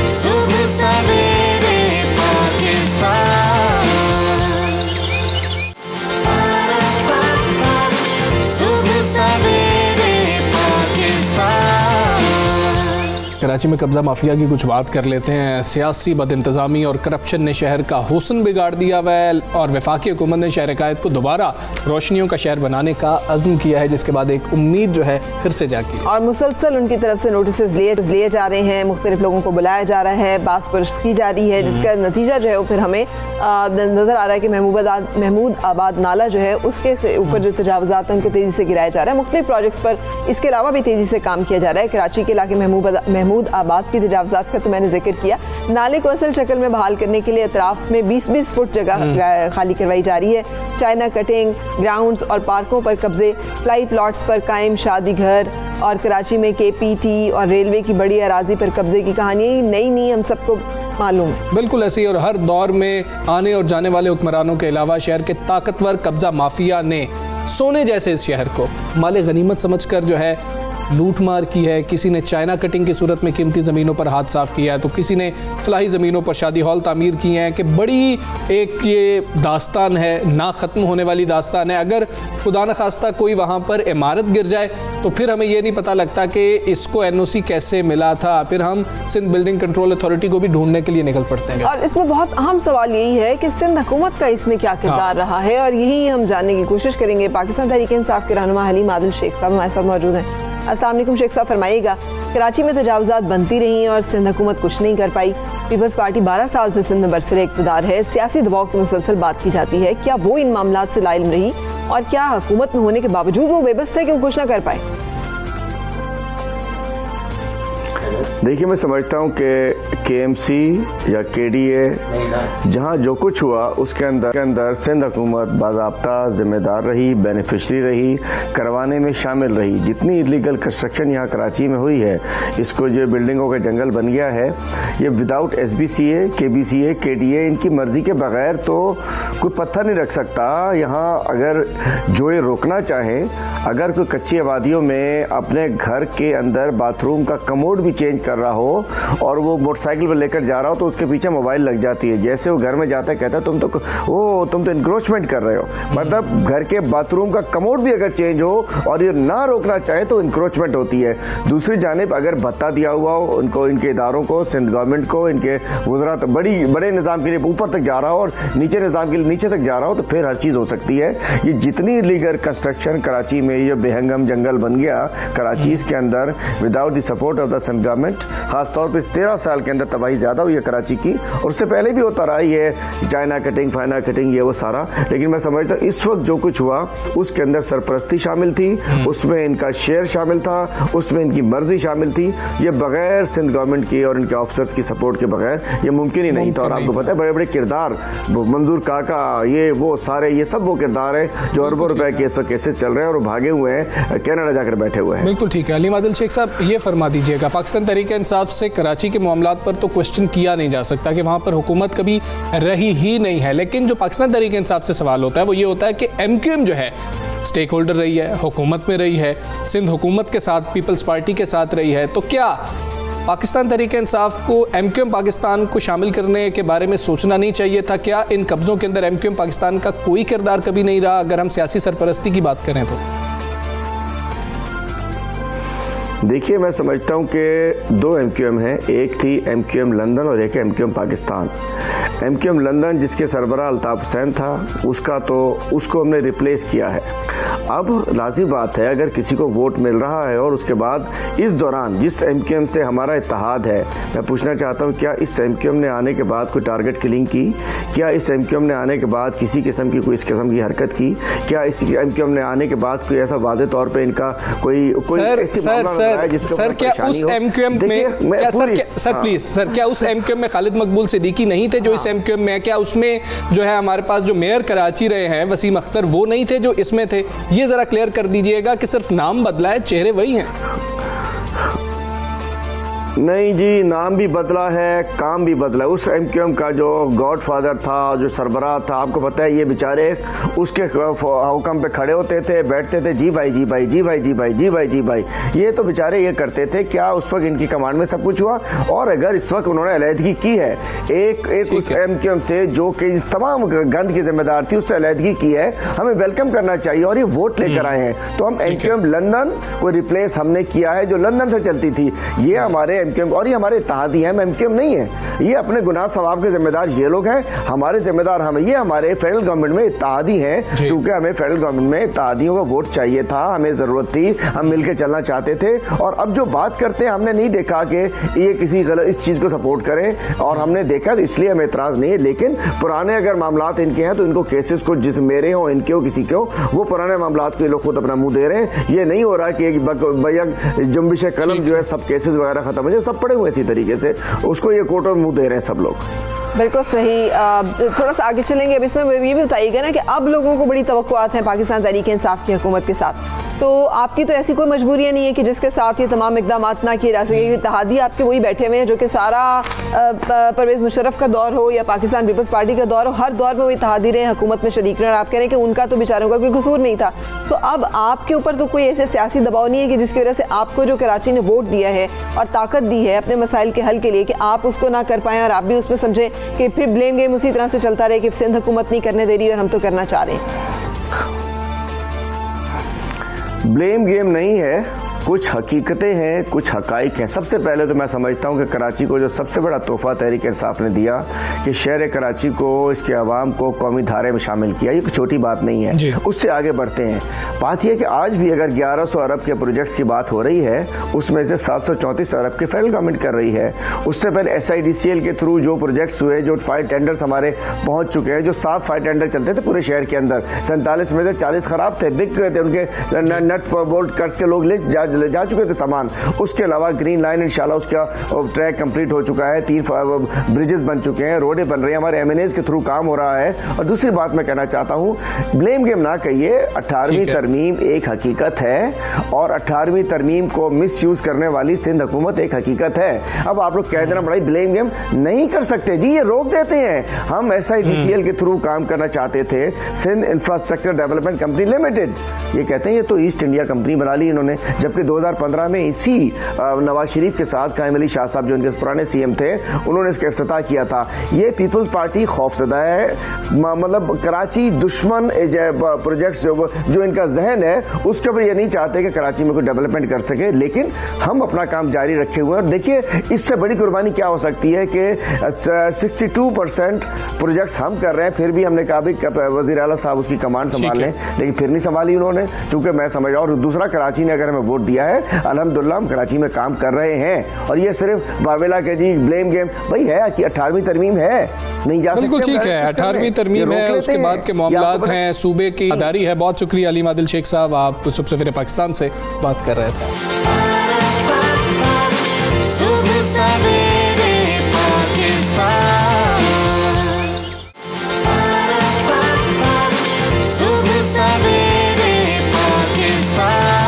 सुबह सवेरे पाकिस्तान, सुबह सवेरे पाकिस्तान। कराची में कब्ज़ा माफिया की कुछ बात कर लेते हैं। सियासी बदइंतज़ामी और करप्शन ने शहर का हुस्न बिगाड़ दिया है और वफाकी हुकूमत ने शहर कायद को दोबारा रोशनियों का शहर बनाने का अज़्म किया है, जिसके बाद एक उम्मीद जो है फिर से जागी और मुसलसल उनकी तरफ से नोटिस लिए जा रहे हैं, मुख्तलिफ लोगों को बुलाया जा रहा है, बास पुरस्त की जा रही है, जिसका नतीजा जो है वो फिर हमें नज़र आ रहा है कि महमूद आबाद नाला जो है उसके ऊपर जो तजावज़ात हैं उनको तेज़ी से गिराया जा रहा है। मुख्तलिफ प्रोजेक्ट्स पर इसके अलावा भी तेज़ी से काम किया जा रहा है। कराची के इलाके महमूद आबाद की तजावज़ात का तो मैंने जिक्र किया। नाले को असल शक्ल में बहाल करने के लिए अतराफ में 20-20 फुट जगह खाली करवाई जा रही है। चाइना कटिंग, ग्राउंड्स और पार्कों पर कब्जे, फ्लाई प्लॉट्स पर कायम शादी घर और कराची में KPT और रेलवे की बड़ी अराजी पर कब्जे की कहानी नई नहीं, हम सबको मालूम है। बिल्कुल ऐसे ही। और हर दौर में आने और जाने वाले हुक्मरानों के अलावा शहर के ताकतवर कब्जा माफिया ने सोने जैसे इस शहर को माले गनीमत समझकर जो है लूट मार की है। किसी ने चाइना कटिंग की सूरत में कीमती ज़मीनों पर हाथ साफ किया है, तो किसी ने फलाही ज़मीनों पर शादी हॉल तामीर किए हैं कि बड़ी एक ये दास्तान है, ना ख़त्म होने वाली दास्तान है। अगर खुदा न खास्ता कोई वहाँ पर इमारत गिर जाए तो फिर हमें ये नहीं पता लगता कि इसको NOC कैसे मिला था, फिर हम सिंध बिल्डिंग कंट्रोल अथॉरिटी को भी ढूंढने के लिए निकल पड़ते हैं। और इसमें बहुत अहम सवाल यही है कि सिंध हुकूमत का इसमें क्या किरदार रहा है, और यही हम जानने की कोशिश करेंगे। पाकिस्तान तहरीक इंसाफ के रहनुमा हलीम आदिल शेख साहब हमारे साथ मौजूद हैं। अस्सलाम वालेकुम शेख साहब, फरमाइएगा, कराची में तजावज़ात बनती रही और सिंध हुकूमत कुछ नहीं कर पाई। पीपल्स पार्टी 12 साल से सिंध में बरसरे इक़्तिदार है, सियासी दबाव की मुसलसल बात की जाती है। क्या वो इन मामलात से लाइल्म रही और क्या हुकूमत में होने के बावजूद वो बेबस है कि वो कुछ ना कर पाए? देखिए, मैं समझता हूँ कि KMC या KDA जहाँ जो कुछ हुआ उसके अंदर सिंध हुकूमत बाज़ाब्ता ज़िम्मेदार रही, बेनिफिशरी रही, करवाने में शामिल रही। जितनी इलीगल कंस्ट्रक्शन यहाँ कराची में हुई है, इसको जो बिल्डिंगों का जंगल बन गया है, ये विदाउट SBCA, KBCA, KDA इनकी मर्ज़ी के बगैर तो कोई पत्थर नहीं रख सकता। यहाँ अगर जो ये रोकना चाहे, अगर कोई कच्ची आबादियों में अपने घर के अंदर बाथरूम का कमोड भी चेंज कर रहा हो और वो मोटरसाइकिल पर लेकर जा रहा हो तो उसके पीछे मोबाइल लग जाती है। जैसे वो घर में जाता है कहता है तुम तो इंक्रोचमेंट कर रहे हो। मतलब घर के बाथरूम का कमोड भी अगर चेंज हो और ये ना रोकना चाहे तो इंक्रोचमेंट होती है। दूसरी जानिब अगर भत्ता दिया हुआ हो उनको, इनके इदारों को, सिंध गवर्नमेंट को, इनके वज़रा बड़े निज़ाम के लिए ऊपर तक जा रहा हो और नीचे निज़ाम के लिए नीचे तक जा रहा हो तो फिर हर चीज़ हो सकती है। ये जितनी इलीगल कंस्ट्रक्शन कराची में ये बेहंगम जंगल बन गया कराची, इसके अंदर without the support of the Sindh government, खासतौर पर 13 साल के अंदर तबाही ज़्यादा हुई है कराची की, और उससे पहले भी होता रहा ये चाइना कटिंग, फाइना कटिंग, ये वो सारा। लेकिन मैं समझता हूँ इस वक्त जो कुछ हुआ उसके अंदर सरपरस्ती शामिल थी, उसमें इनका शेयर शामिल था, उसमें इनकी मर्जी शामिल थी। ये बगैर सिंध गवर्नमेंट की और इनके ऑफिसर्स की सपोर्ट के बगैर ये मुमकिन ही नहीं था। और आपको पता है बड़े बड़े किरदार, मंजूर काका, ये वो सारे, ये सब वो किरदार है जो अरबों रुपए के इस वक्त केसेस चल रहे हैं और वो भागे हुए हैं, कनाडा जाकर बैठे हुए हैं। बिल्कुल ठीक है। हलीम आदिल शेख साहब, ये फरमा दीजिएगा, पाकिस्तान तहरीक इंसाफ से कराची के मामलात पर तो क्वेश्चन किया नहीं जा सकता कि वहाँ पर हुकूमत कभी रही ही नहीं है, लेकिन जो पाकिस्तान तहरीक इंसाफ से सवाल होता है वो ये होता है कि MQM जो है स्टेक होल्डर रही है, हुकूमत में रही है, सिंध हुकूमत के साथ, पीपल्स पार्टी के साथ रही है, तो क्या पाकिस्तान तहरीक इंसाफ को MQM पाकिस्तान को शामिल करने के बारे में सोचना नहीं चाहिए था? क्या इन कब्ज़ों के अंदर MQM पाकिस्तान का कोई किरदार कभी नहीं रहा, अगर हम सियासी सरपरस्ती की बात करें तो? देखिए, मैं समझता हूँ कि 2 MQM हैं, एक थी MQM लंदन और एक है MQM पाकिस्तान। MQM लंदन जिसके सरबराह अल्ताफ हुसैन था, उसको हमने रिप्लेस किया है। अब लाजिम बात है, अगर किसी को वोट मिल रहा है और उसके बाद इस दौरान जिस MQM से हमारा इत्तेहाद है, मैं पूछना चाहता हूँ क्या इस MQM ने आने के बाद कोई टारगेट किलिंग की? क्या इस MQM ने आने के बाद किसी किस्म की कोई इस किस्म की हरकत की? क्या इस MQM ने आने के बाद कोई ऐसा वाज़ेह तौर पे इनका कोई सर क्या उस MQM में क्या उस MQM में खालिद मकबूल सिद्दीकी नहीं थे जो इस MQM में है? क्या उसमें जो है हमारे पास जो मेयर कराची रहे हैं वसीम अख्तर, वो नहीं थे जो इसमें थे? ये जरा क्लियर कर दीजिएगा कि सिर्फ नाम बदला है, चेहरे वही हैं। नहीं जी, नाम भी बदला है, काम भी बदला है। उस MQM का जो गॉडफादर था, जो सरबराह था, आपको पता है ये बेचारे उसके हुक्म पे खड़े होते थे, बैठते थे, जी भाई जी भाई जी भाई जी भाई जी भाई जी भाई, ये तो बेचारे ये करते थे। क्या उस वक्त इनकी कमांड में सब कुछ हुआ? और अगर इस वक्त उन्होंने अलहदगी की है एक उस MQM से जो कि तमाम गंद की जिम्मेदार थी, उससे अलहदगी की है, हमें वेलकम करना चाहिए। और ये वोट लेकर आए हैं तो हम MQM लंदन को रिप्लेस हमने किया है जो लंदन से चलती थी, ये हमारे MQM, और ये हमारे इत्तेहादी हैं, MQM नहीं है। ये अपने गुनाह सवाब के जिम्मेदार ये लोग हैं, हमारे जिम्मेदार हम, ये हमारे फेडरल गवर्नमेंट में इत्तेहादी हैं। क्योंकि हमें फेडरल गवर्नमेंट में इत्तेहादियों का वोट चाहिए था, हमें जरूरत थी, हम मिलकर चलना चाहते थे। और अब जो बात करते हैं, हमने नहीं देखा कि ये किसी गलत इस चीज को सपोर्ट करें, और हमने देखा इसलिए हमें एतराज नहीं है। लेकिन पुराने अगर मामलात इनके हैं तो इनको केसेस को, जिस मेरे हो, इनके हो, किसी के हो, वो पुराने मामलात को लोग खुद अपना मुंह दे रहे हैं। ये नहीं हो रहा कि एक जुम्बिश कलम जो है सब केसेस वगैरह खत्म हो जाए, सब पड़े हुए इसी तरीके से, उसको ये कोर्ट में मुंह दे रहे हैं सब लोग। बिल्कुल सही। थोड़ा सा आगे चलेंगे। अब इसमें ये भी बताइएगा ना कि अब लोगों को बड़ी तवक्कुआत हैं पाकिस्तान तहरीक इंसाफ की हुकूमत के साथ, तो आपकी तो ऐसी कोई मजबूरियाँ नहीं है कि जिसके साथ ये तमाम इकदाम ना किए जा सके? इत्तेहादी आपके वही बैठे हुए हैं जो कि सारा परवेज़ मुशर्रफ का दौर हो या पाकिस्तान पीपल्स पार्टी का दौर हो, हर दौर में वो इत्तेहादी रहे, हुकूमत में शरीक रहे, और आप कह रहे हैं कि उनका तो बेचारों का कोई कसूर नहीं था। तो अब आपके ऊपर तो कोई ऐसे सियासी दबाव नहीं है कि जिसकी वजह से आपको जो कराची ने वोट दिया है और ताकत दी है अपने मसाइल के हल के लिए, कि आप उसको ना कर पाएँ और आप भी उसमें समझें कि फिर ब्लेम गेम उसी तरह से चलता रहे कि सिंध हुकूमत नहीं करने दे रही और हम तो करना चाह रहे हैं? ब्लेम गेम नहीं है, कुछ हकीकतें हैं, कुछ हकाइक हैं। सबसे पहले तो मैं समझता हूं कि कराची को जो सबसे बड़ा तोहफा तहरीक इंसाफ ने दिया कि शहर कराची को, इसके अवाम को कौमी धारे में शामिल किया, ये छोटी बात नहीं है। उससे आगे बढ़ते हैं। बात यह कि आज भी अगर 1100 अरब के प्रोजेक्ट्स की बात हो रही है, उसमें से 734 अरब के फेडरल गवर्नमेंट कर रही है। उससे पहले SIDCL के थ्रू जो प्रोजेक्ट्स हुए, जो 5 टेंडर्स हमारे पहुंच चुके हैं, जो 7 5 टेंडर चलते थे पूरे शहर के अंदर, 47 में से 40 खराब थे, बिक गए थे, उनके नट बोल्ट कर्ज के लोग ले जा चुके थे सामान। उसके अलावा ग्रीन लाइन इंशाल्लाह उसका ट्रैक कंप्लीट हो चुका है, 3 ब्रिजेस बन चुके हैं, रोडें बन रही हैं, हमारे MNAs के थ्रू काम हो रहा है। और दूसरी बात मैं कहना चाहता हूँ, ब्लेम गेम ना कहिए, 18वीं तरमीम एक हकीकत है और 18वीं तरमीम को मिस यूज करने वाली सिंध हुकूमत एक हकीकत है। अब आप लोग कह देना बड़ा ब्लेम गेम नहीं कर सकते जी, ये रोक देते हैं। हम SIDCL के थ्रू काम करना चाहते थे, Sindh infrastructure development company limited, ये कहते हैं ये तो ईस्ट इंडिया कंपनी बना ली इन्होंने, जबकि 2015 में इसी नवाज शरीफ के साथ कायम अली शाह साहब जो उनके पुराने CM थे, उन्होंने इसका इफ्तिताह किया था। ये पीपल्स पार्टी खौफजदा है, मतलब कराची दुश्मन प्रोजेक्ट्स जो इनका जहन है उसके ऊपर ये नहीं चाहते कि कराची में कोई डेवलपमेंट कर सके। लेकिन हम अपना काम जारी रखे हुए हैं। और देखिए इससे बड़ी कुर्बानी क्या हो सकती है कि 62% प्रोजेक्ट्स हम कर रहे हैं, फिर भी हमने कहा भी वज़ीर आला साहब उसकी कमांड संभाल लें, लेकिन फिर नहीं संभाली उन्होंने, चूंकि मैं समझ रहा हूँ। और दूसरा, कराची ने अगर हमें वोट दिया है, अल्हम्दुलिल्लाह हम कराची में काम कर रहे हैं। और ये सिर्फ बावेला के जी ब्लेम गेम भाई है कि 18वीं तरमीम है, नहीं जा सकते। बिल्कुल ठीक है, 18वीं तरमीम है, उसके बाद के मामलात हैं, सूबे की आदारी है। बहुत शुक्रिया अलीम आदिल शेख साहब, आप सबसे फिर पाकिस्तान से बात कर रहे थे। सुबह सवेरे पाकिस्तान, सुबह सवेरे पाकिस्तान।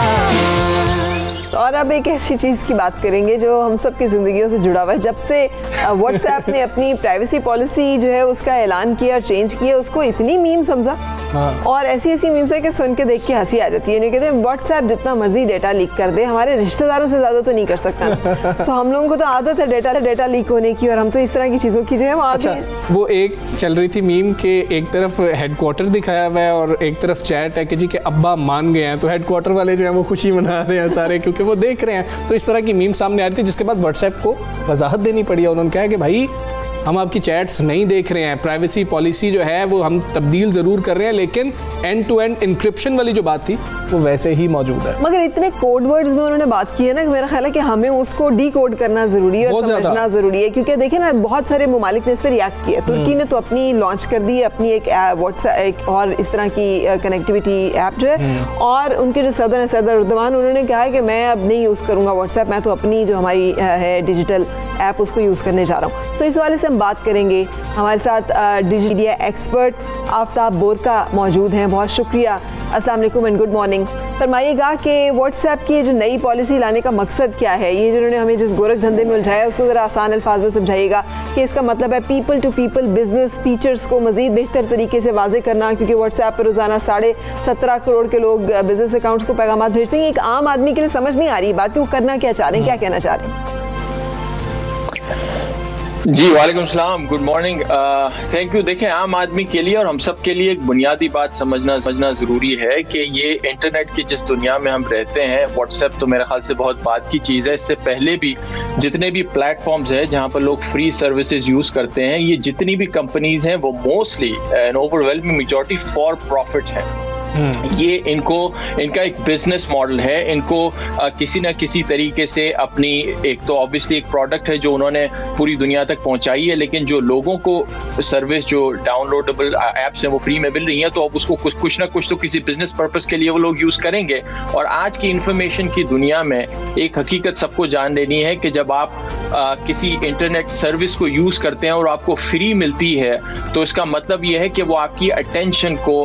और अब एक ऐसी चीज़ की बात करेंगे जो हम सब की ज़िंदगियों से जुड़ा हुआ है। जब से व्हाट्सएप ने अपनी प्राइवेसी पॉलिसी जो है उसका ऐलान किया और चेंज किया, उसको इतनी मीम समझा और ऐसी ऐसी मीम्स है कि सुन के देख के हंसी आ जाती है। नहीं कहते हैं व्हाट्सएप जितना मर्जी डेटा लीक कर दे, हमारे रिश्तेदारों से ज़्यादा तो नहीं कर सकता। सो हम लोगों को तो आदत है डेटा लीक होने की, और हम तो इस तरह की चीज़ों की जो है वो आदत है। वो एक चल रही थी मीम के, एक तरफ हेडक्वार्टर दिखाया हुआ है और एक तरफ चैट है कि जी के अब्बा मान गए हैं, तो हेडक्वार्टर वाले जो है वो खुशी मना रहे हैं सारे, क्योंकि वो देख रहे हैं। तो इस तरह की मीम सामने आ रही थी, जिसके बाद व्हाट्सएप को वजाहत देनी पड़ी है। उन्होंने कहा कि भाई हम आपकी चैट्स नहीं देख रहे हैं, प्राइवेसी पॉलिसी जो है वो हम तब्दील ज़रूर कर रहे हैं, लेकिन एंड टू एंड इंक्रिप्शन वाली जो बात थी वो वैसे ही मौजूद है। मगर इतने कोड वर्ड्स में उन्होंने बात की है ना कि मेरा ख्याल है कि हमें उसको डी कोड करना ज़रूरी है और समझना ज़रूरी है, क्योंकि देखिए ना बहुत सारे ममालिक ने इस पर रिएक्ट किया। तुर्की ने तो अपनी लॉन्च कर दी है अपनी एक व्हाट्सएप और इस तरह की कनेक्टिविटी ऐप जो है, और उनके जो सदर हैं सदर एर्दोगान, उन्होंने कहा है कि मैं अब नहीं यूज़ करूँगा व्हाट्सएप, मैं तो अपनी जो हमारी है डिजिटल ऐप उसको यूज़ करने जा रहा हूँ। तो इस वाले से हम बात करेंगे। हमारे साथ डिजिटल मीडिया एक्सपर्ट आफ्ताब बोरका मौजूद हैं, बहुत शुक्रिया। अस्सलाम वालेकुम एंड गुड मॉर्निंग। फरमाइएगा कि व्हाट्सएप की जो नई पॉलिसी लाने का मकसद क्या है, ये जिन्होंने हमें जिस गोरख धंधे में उलझाया उसको ज़रा आसान अल्फाज में समझाइएगा कि इसका मतलब है people to people business features को मज़ीद बेहतर तरीके से वाज़े करना, क्योंकि व्हाट्सएप पर रोज़ाना 17.5 करोड़ के लोग बिजनेस अकाउंट्स को पैगाम भेजते हैं। एक आम आदमी के लिए समझ नहीं आ रही बात कि वो करना क्या चाह रहे हैं, क्या कहना चाह रहे हैं। जी वालेकुम सलाम, गुड मॉर्निंग, थैंक यू। देखें, आम आदमी के लिए और हम सब के लिए एक बुनियादी बात समझना ज़रूरी है कि ये इंटरनेट की जिस दुनिया में हम रहते हैं, व्हाट्सएप तो मेरे ख्याल से बहुत बात की चीज़ है। इससे पहले भी जितने भी प्लेटफॉर्म्स हैं जहाँ पर लोग फ्री सर्विसेज यूज़ करते हैं, ये जितनी भी कंपनीज हैं वो mostly N overwhelming majority for profit है। ये इनका एक बिजनेस मॉडल है। इनको किसी ना किसी तरीके से अपनी, एक तो ऑब्वियसली एक प्रोडक्ट है जो उन्होंने पूरी दुनिया तक पहुंचाई है, लेकिन जो लोगों को सर्विस जो डाउनलोडेबल एप्स हैं वो फ्री में मिल रही हैं, तो अब उसको कुछ ना कुछ तो किसी बिजनेस पर्पस के लिए वो लोग यूज करेंगे। और आज की इंफॉर्मेशन की दुनिया में एक हकीकत सबको जान लेनी है कि जब आप किसी इंटरनेट सर्विस को यूज करते हैं और आपको फ्री मिलती है, तो इसका मतलब ये है कि वो आपकी अटेंशन को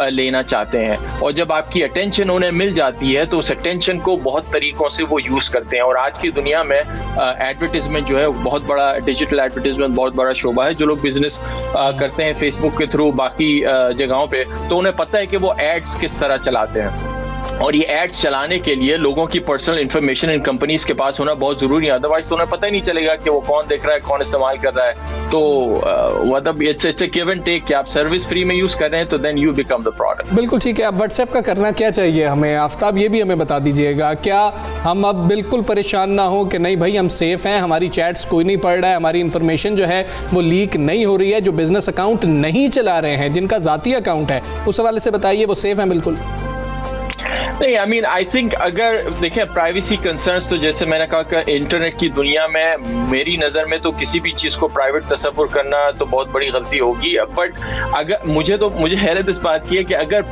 लेना चाहते हैं, और जब आपकी अटेंशन उन्हें मिल जाती है तो उस अटेंशन को बहुत तरीकों से वो यूज करते हैं। और आज की दुनिया में एडवर्टाइजमेंट जो है बहुत बड़ा, डिजिटल एडवर्टाइजमेंट बहुत बड़ा शोबा है। जो लोग बिजनेस करते हैं फेसबुक के थ्रू, बाकी जगहों पे, तो उन्हें पता है कि वो एड्स किस तरह चलाते हैं, और ये एड्स चलाने के लिए लोगों की पर्सनल इंफॉर्मेशन इन कंपनीज के पास होना बहुत जरूरी है, अदरवाइज तो उन्हें पता ही नहीं चलेगा कि वो कौन देख रहा है, कौन इस्तेमाल कर रहा है। तो मतलब it's a give and take कि आप सर्विस फ्री में यूज कर रहे हैं तो then you become the product. बिल्कुल ठीक है। अब व्हाट्सएप का करना क्या चाहिए हमें, आफ्ताब ये भी हमें बता दीजिएगा। क्या हम अब बिल्कुल परेशान ना हो कि नहीं भाई हम सेफ हैं, हमारी चैट्स कोई नहीं पढ़ रहा है, हमारी इंफॉर्मेशन जो है वो लीक नहीं हो रही है, जो बिजनेस अकाउंट नहीं चला रहे हैं, जिनका जाती अकाउंट है, उस हवाले से बताइए वो सेफ हैं बिल्कुल? नहीं, आई मीन आई थिंक अगर देखें प्राइवेसी कंसर्न्स, तो जैसे मैंने कहा कि इंटरनेट की दुनिया में मेरी नज़र में तो किसी भी चीज़ को प्राइवेट तस्वुर करना तो बहुत बड़ी गलती होगी। बट अगर मुझे हैरत इस बात की है कि अगर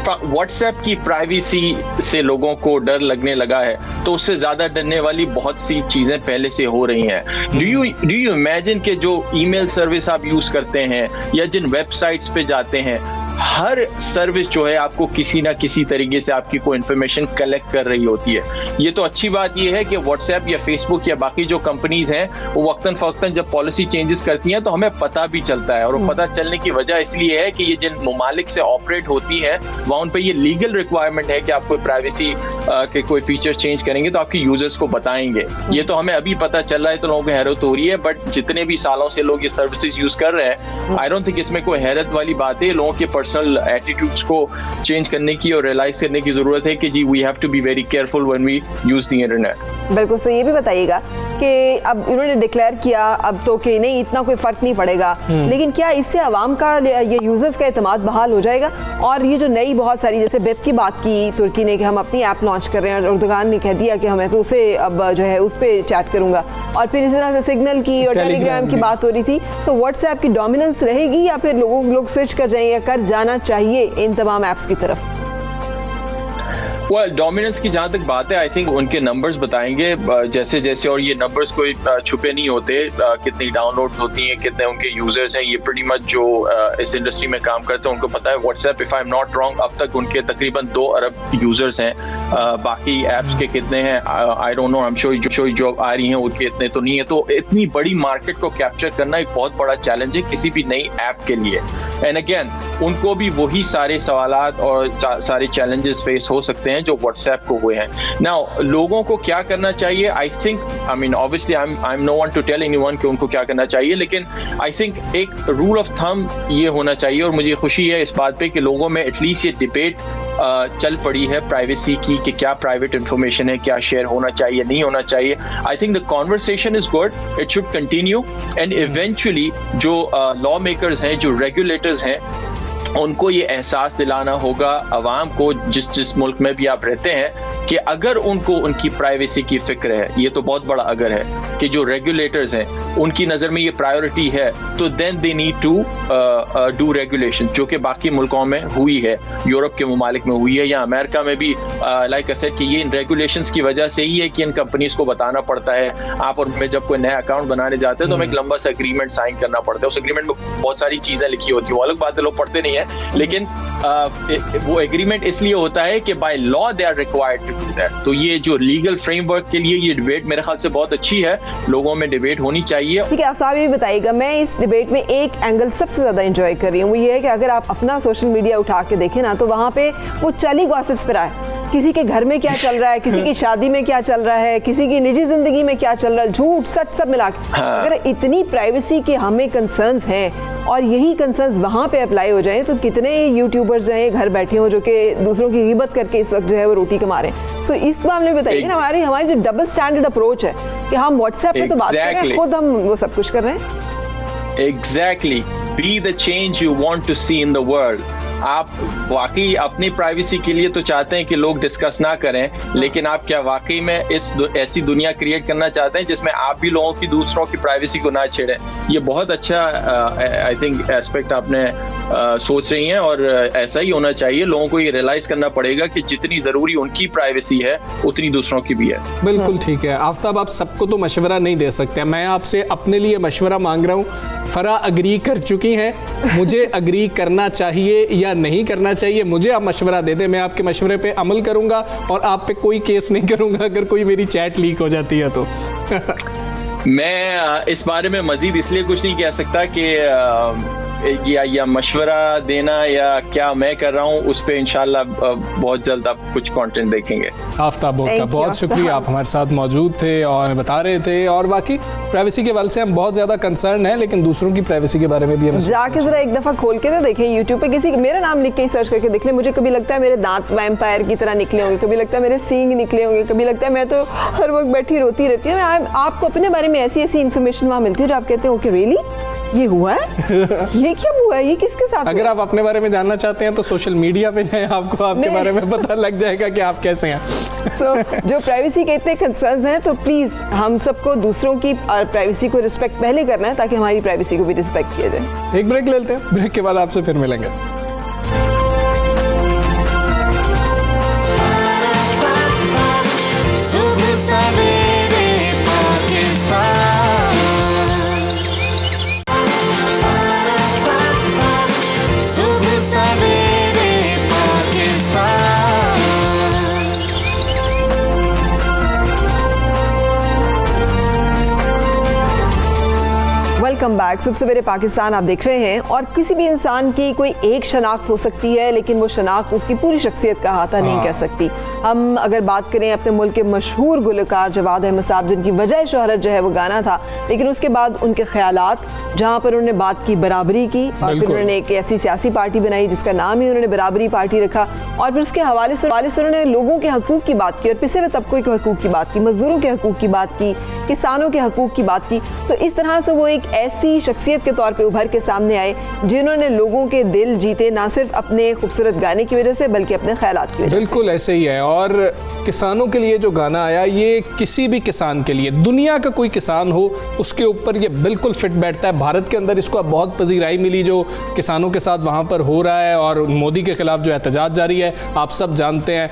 व्हाट्सएप की प्राइवेसी से लोगों को डर लगने लगा है, तो उससे ज़्यादा डरने वाली बहुत सी चीज़ें पहले से हो रही हैं। डू यू इमेजिन कि जो ईमेल सर्विस आप यूज़ करते हैं या जिन वेबसाइट्स पे जाते हैं, हर सर्विस जो है आपको किसी ना किसी तरीके से आपकी कोई इन्फॉर्मेशन कलेक्ट कर रही होती है। ये तो अच्छी बात ये है कि व्हाट्सएप या फेसबुक या बाकी जो कंपनीज हैं वो वक्तन फवक्तन जब पॉलिसी चेंजेस करती हैं तो हमें पता भी चलता है, और वो पता चलने की वजह इसलिए है कि ये जिन ममालिक से ऑपरेट होती है वहाँ उन पर ये लीगल रिक्वायरमेंट है कि आप कोई प्राइवेसी के कोई फीचर्स चेंज करेंगे तो आपके यूजर्स को बताएंगे। ये तो हमें अभी पता चल रहा है तो लोगों को हैरत हो रही है, बट जितने भी सालों से लोग ये सर्विसेज यूज कर रहे हैं, आई डोंट थिंक इसमें कोई हैरत वाली बात है। लोगों के पर्सनल एटीट्यूड्स को चेंज करने की और रियलाइज करने की जरूरत है कि जी we have to be very careful when we use the internet. बिल्कुल सही। ये भी बताइएगा कि अब इन्होंने डिक्लेयर किया अब तो कि नहीं इतना कोई फर्क नहीं पड़ेगा, लेकिन क्या इससे आवाम का ये यूजर्स का एतमाद बहाल हो जाएगा? और ये जो नई बहुत सारी, जैसे बेब की बात की तुर्की ने कि हम अपनी ऐप लॉन्च कर रहे हैं, और एर्दोगान ने कह दिया कि हमें तो उसे अब जो है उस पर चैट करूंगा, और फिर इस तरह से सिग्नल की और टेलीग्राम की बात हो रही थी, तो व्हाट्सएप की डोमिनेंस रहेगी या फिर लोग स्विच कर जाएंगे, कर जाना चाहिए इन तमाम ऐप्स की तरफ? डोमिनेंस की जहाँ तक बात है, आई थिंक उनके नंबर्स बताएंगे जैसे जैसे, और ये नंबर्स कोई छुपे नहीं होते, कितनी डाउनलोड्स होती हैं, कितने उनके यूजर्स हैं, ये प्रीटी मच जो इस इंडस्ट्री में काम करते हैं उनको पता है। WhatsApp if I am not wrong अब तक उनके तकरीबन 2 अरब यूजर्स हैं। बाकी एप्स के कितने हैं I don't know, I am sure जो आ रही हैं उनके इतने तो नहीं है। तो इतनी बड़ी मार्केट को कैप्चर करना एक बहुत बड़ा चैलेंज है किसी भी नई ऐप के लिए। एंड अगेन उनको भी वही सारे सवालात और सारे चैलेंजेस फेस हो सकते हैं हैं जो व्हाट्सएप को हुए हैं। नाउ लोगों को क्या करना चाहिए, I think, I mean obviously I am no one to tell anyone कि उनको क्या करना चाहिए, लेकिन आई थिंक एक रूल ऑफ थंब ये होना चाहिए, और मुझे खुशी है इस बात पे कि लोगों में एटलीस्ट ये डिबेट चल पड़ी है प्राइवेसी की, कि क्या प्राइवेट इंफॉर्मेशन है, क्या शेयर होना चाहिए, नहीं होना चाहिए। I think the conversation is good, it should continue, and eventually जो लॉ मेकर्स हैं, जो रेगुलेटर्स हैं, उनको ये एहसास दिलाना होगा अवाम को, जिस मुल्क में भी आप रहते हैं, कि अगर उनको उनकी प्राइवेसी की फिक्र है, ये तो बहुत बड़ा अगर है, कि जो रेगुलेटर्स हैं उनकी नज़र में ये प्रायोरिटी है, तो then they need to do regulation, जो कि बाकी मुल्कों में हुई है, यूरोप के ममालिक में हुई है, या अमेरिका में भी लाइक आई सेड कि ये इन रेगुलेशंस की वजह से ही है कि इन कंपनीज को बताना पड़ता है। आप और मैं जब कोई नया अकाउंट बनाने जाते हैं तो हमें एक लंबा सा एग्रीमेंट साइन करना पड़ता है, उस एग्रीमेंट में बहुत सारी चीज़ें लिखी होती हैं, वो अलग बात है लोग पढ़ते नहीं है, लेकिन वो एग्रीमेंट इसलिए होता है कि by law they are required to do that. तो ये जो लीगल फ्रेमवर्क के लिए ये डिबेट मेरे ख्याल से बहुत अच्छी है, लोगों में डिबेट होनी चाहिए। ठीक है, आफ्ताब ये बताइएगा, मैं इस डिबेट में एक एंगल सबसे ज्यादा एंजॉय कर रही हूँ, वो ये है कि अगर आप अपना सोशल मीडिया उठा के देखें ना, तो वहाँ पे वो चली गॉसिप्स पर आए, किसी के घर में क्या चल रहा है, किसी की शादी में क्या चल रहा है, किसी की निजी जिंदगी में क्या चल रहा है, झूठ सच सब मिला के। अगर इतनी प्राइवेसी के हमें कंसर्न्स हैं और यही कंसर्न्स वहाँ पे अप्लाई हो जाएं, तो कितने यूट्यूबर्स जो हैं घर बैठे हो, जो कि दूसरों की गिबत करके इस वक्त जो है वो रोटी कमा रहे हैं। सो इस मामले में बताइए ना, हमारी जो डबल स्टैंडर्ड अप्रोच है कि हम व्हाट्सएप पे तो बात कर रहे हैं, खुद हम वो सब कुछ कर रहे हैं। Exactly, be the change you want to see in the world. आप वाकई अपनी प्राइवेसी के लिए तो चाहते हैं कि लोग डिस्कस ना करें, लेकिन आप क्या वाकई में ऐसी दुनिया क्रिएट करना चाहते हैं जिसमें आप भी लोगों की, दूसरों की प्राइवेसी को ना छेड़ें? ये बहुत अच्छा आई थिंक एस्पेक्ट आपने सोच रही हैं, और ऐसा ही होना चाहिए। लोगों को ये रियलाइज करना पड़ेगा कि जितनी ज़रूरी उनकी प्राइवेसी है उतनी दूसरों की भी है। बिल्कुल ठीक है। आफ्ताब, आप सबको तो मशवरा नहीं दे सकते, मैं आपसे अपने लिए मशवरा मांग रहा हूँ। फरा अग्री कर चुकी हैं, मुझे अग्री करना चाहिए या नहीं करना चाहिए, मुझे आप मशवरा दे दें, मैं आपके मशवरे पे अमल करूंगा और आप पे कोई केस नहीं करूंगा अगर कोई मेरी चैट लीक हो जाती है तो। मैं इस बारे में मजीद इसलिए कुछ नहीं कह सकता कि या मशवरा देना या क्या मैं कर रहा हूँ, उस पर इंशाल्लाह बहुत जल्द आप कुछ कंटेंट देखेंगे। आफ्ताब का बहुत शुक्रिया, आप हमारे साथ मौजूद थे और बता रहे थे, और बाकी प्राइवेसी के हवाले से हम बहुत ज़्यादा कंसर्न हैं, लेकिन दूसरों की प्राइवेसी के बारे में भी हम जाके जरा एक दफ़ा खोल के तो देखें यूट्यूब पे, किसी मेरा नाम लिख के सर्च करके देख लें। मुझे कभी लगता है मेरे दांत वैम्पायर की तरह निकले होंगे, कभी लगता है मेरे सींग निकले होंगे, कभी लगता है मैं तो हर वक्त बैठी रोती रहती हूँ। आपको अपने बारे में ऐसी ऐसी इन्फॉर्मेशन वहाँ मिलती है जो आप कहते हैं ओके रियली ये हुआ है, ये क्या हुआ है, ये किसके साथ? अगर आप अपने बारे में जानना चाहते हैं तो सोशल मीडिया पे जाएं, आपको आपके बारे में पता लग जाएगा कि आप कैसे हैं। जो प्राइवेसी के इतने कंसर्न्स हैं, तो प्लीज़ हम सबको दूसरों की प्राइवेसी को रिस्पेक्ट पहले करना है, ताकि हमारी प्राइवेसी को भी रिस्पेक्ट किया जाए। एक ब्रेक लेते हैं, ब्रेक के बाद आपसे फिर मिलेंगे। सुबह सवेरे पाकिस्तान, सुबह सवेरे पाकिस्तान। Welcome back. सुबह सवेरे पाकिस्तान आप देख रहे हैं, और किसी भी इंसान की कोई एक शनाख्त हो सकती है, लेकिन वो शनाख्त उसकी पूरी शख्सियत का अहाता नहीं कर सकती। हम अगर बात करें अपने मुल्क के मशहूर गुलकार जवाद अहमद साहब, जिनकी वजह शोहरत जो है वो गाना था, लेकिन उसके बाद उनके ख्यालात, जहाँ पर उन्होंने बात की बराबरी की, और फिर उन्होंने एक ऐसी सियासी पार्टी बनाई जिसका नाम ही उन्होंने बराबरी पार्टी रखा, और फिर उसके हवाले से उन्होंने लोगों के हकूक़ की बात की, और पिछड़े हुए तबकों के हकूक़ की बात की, मजदूरों के हकूक़ की बात की, किसानों के हकूक़ की बात की। तो इस तरह से वो एक ऐसी शख्सियत के तौर पे उभर के सामने आए जिन्होंने लोगों के दिल जीते, ना सिर्फ अपने खूबसूरत गाने की वजह से बल्कि अपने ख्यालात की वजह से। बिल्कुल ऐसे ही है। और किसानों के लिए जो गाना आया, ये किसी भी किसान के लिए, दुनिया का कोई किसान हो, उसके ऊपर ये बिल्कुल फिट बैठता है। भारत के अंदर इसको बहुत पजीराई मिली जो किसानों के साथ वहाँ पर हो रहा है, और मोदी के खिलाफ जो एहतजाज जारी है, आप सब जानते हैं।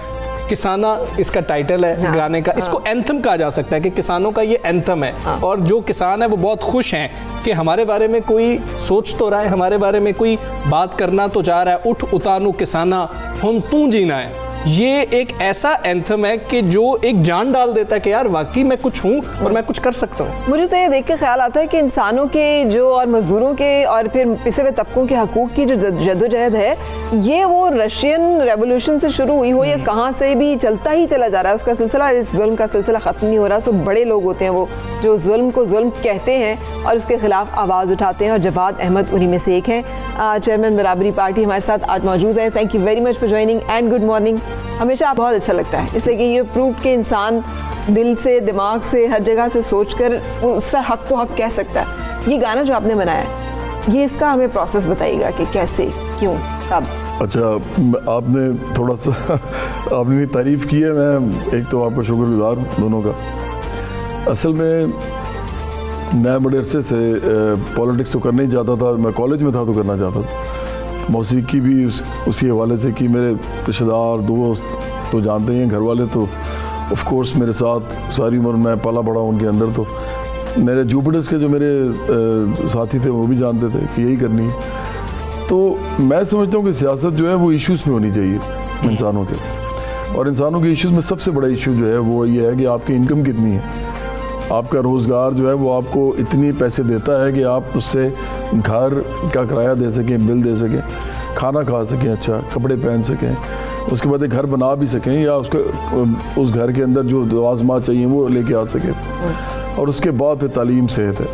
किसाना इसका टाइटल है गाने का, इसको एंथम कहा जा सकता है कि किसानों का ये एंथम है। और जो किसान है वो बहुत खुश हैं कि हमारे बारे में कोई सोच तो रहा है, हमारे बारे में कोई बात करना तो चाह रहा है। उठ उतानू किसाना हम तू जीना है, ये एक ऐसा एंथम है कि जो एक जान डाल देता है कि यार वाकई मैं कुछ हूँ और मैं कुछ कर सकता हूँ। मुझे तो ये देख के ख्याल आता है कि इंसानों के जो और मजदूरों के और फिर पिसे हुए तबकों के हकूक़ की जो जद्दोजहद है, ये वो रशियन रेवोल्यूशन से शुरू हुई हो या कहाँ से भी चलता ही चला जा रहा है उसका सिलसिला। इस जुल्म का सिलसिला ख़त्म नहीं हो रहा। सो बड़े लोग होते हैं वो जो जुल्म को जुल्म कहते हैं और उसके खिलाफ आवाज़ उठाते हैं, और जवाद अहमद उन्हीं में से एक हैं। चेयरमैन बराबरी पार्टी हमारे साथ आज मौजूद है। Thank you very much for joining and good morning. हमेशा बहुत अच्छा लगता है इसलिए कि ये प्रूव के इंसान दिल से, दिमाग से, हर जगह से सोचकर उससे हक को हक कह सकता है। ये गाना जो आपने बनाया है, ये इसका हमें प्रोसेस बताइएगा कि कैसे, क्यों, कब। अच्छा, आपने थोड़ा सा आपने भी तारीफ़ की है, मैं एक तो आपका शुक्रगुजार हूँ दोनों का। असल में मैं बड़े अरसे से पॉलिटिक्स तो करना ही चाहता था। मैं कॉलेज में था तो करना चाहता था। मौसीकी भी उसी हवाले से कि मेरे रिश्तेदार दोस्त तो जानते ही हैं, घर वाले तो ऑफ कोर्स मेरे साथ सारी उम्र मैं पला बड़ा उनके अंदर। तो मेरे जुपिटर्स के जो मेरे साथी थे वो भी जानते थे कि यही करनी है। तो मैं समझता हूँ कि सियासत जो है वो इश्यूज़ पे होनी चाहिए इंसानों के, और इंसानों के इश्यूज़ में सबसे बड़ा इशू जो है वो ये है कि आपकी इनकम कितनी है। आपका रोज़गार जो है वो आपको इतनी पैसे देता है कि आप उससे घर का किराया दे सकें, बिल दे सकें, खाना खा सकें, अच्छा कपड़े पहन सकें, उसके बाद एक घर बना भी सकें या उस घर के अंदर जो लवाज़मात चाहिए वो लेके आ सकें, और उसके बाद फिर तालीम, सेहत है,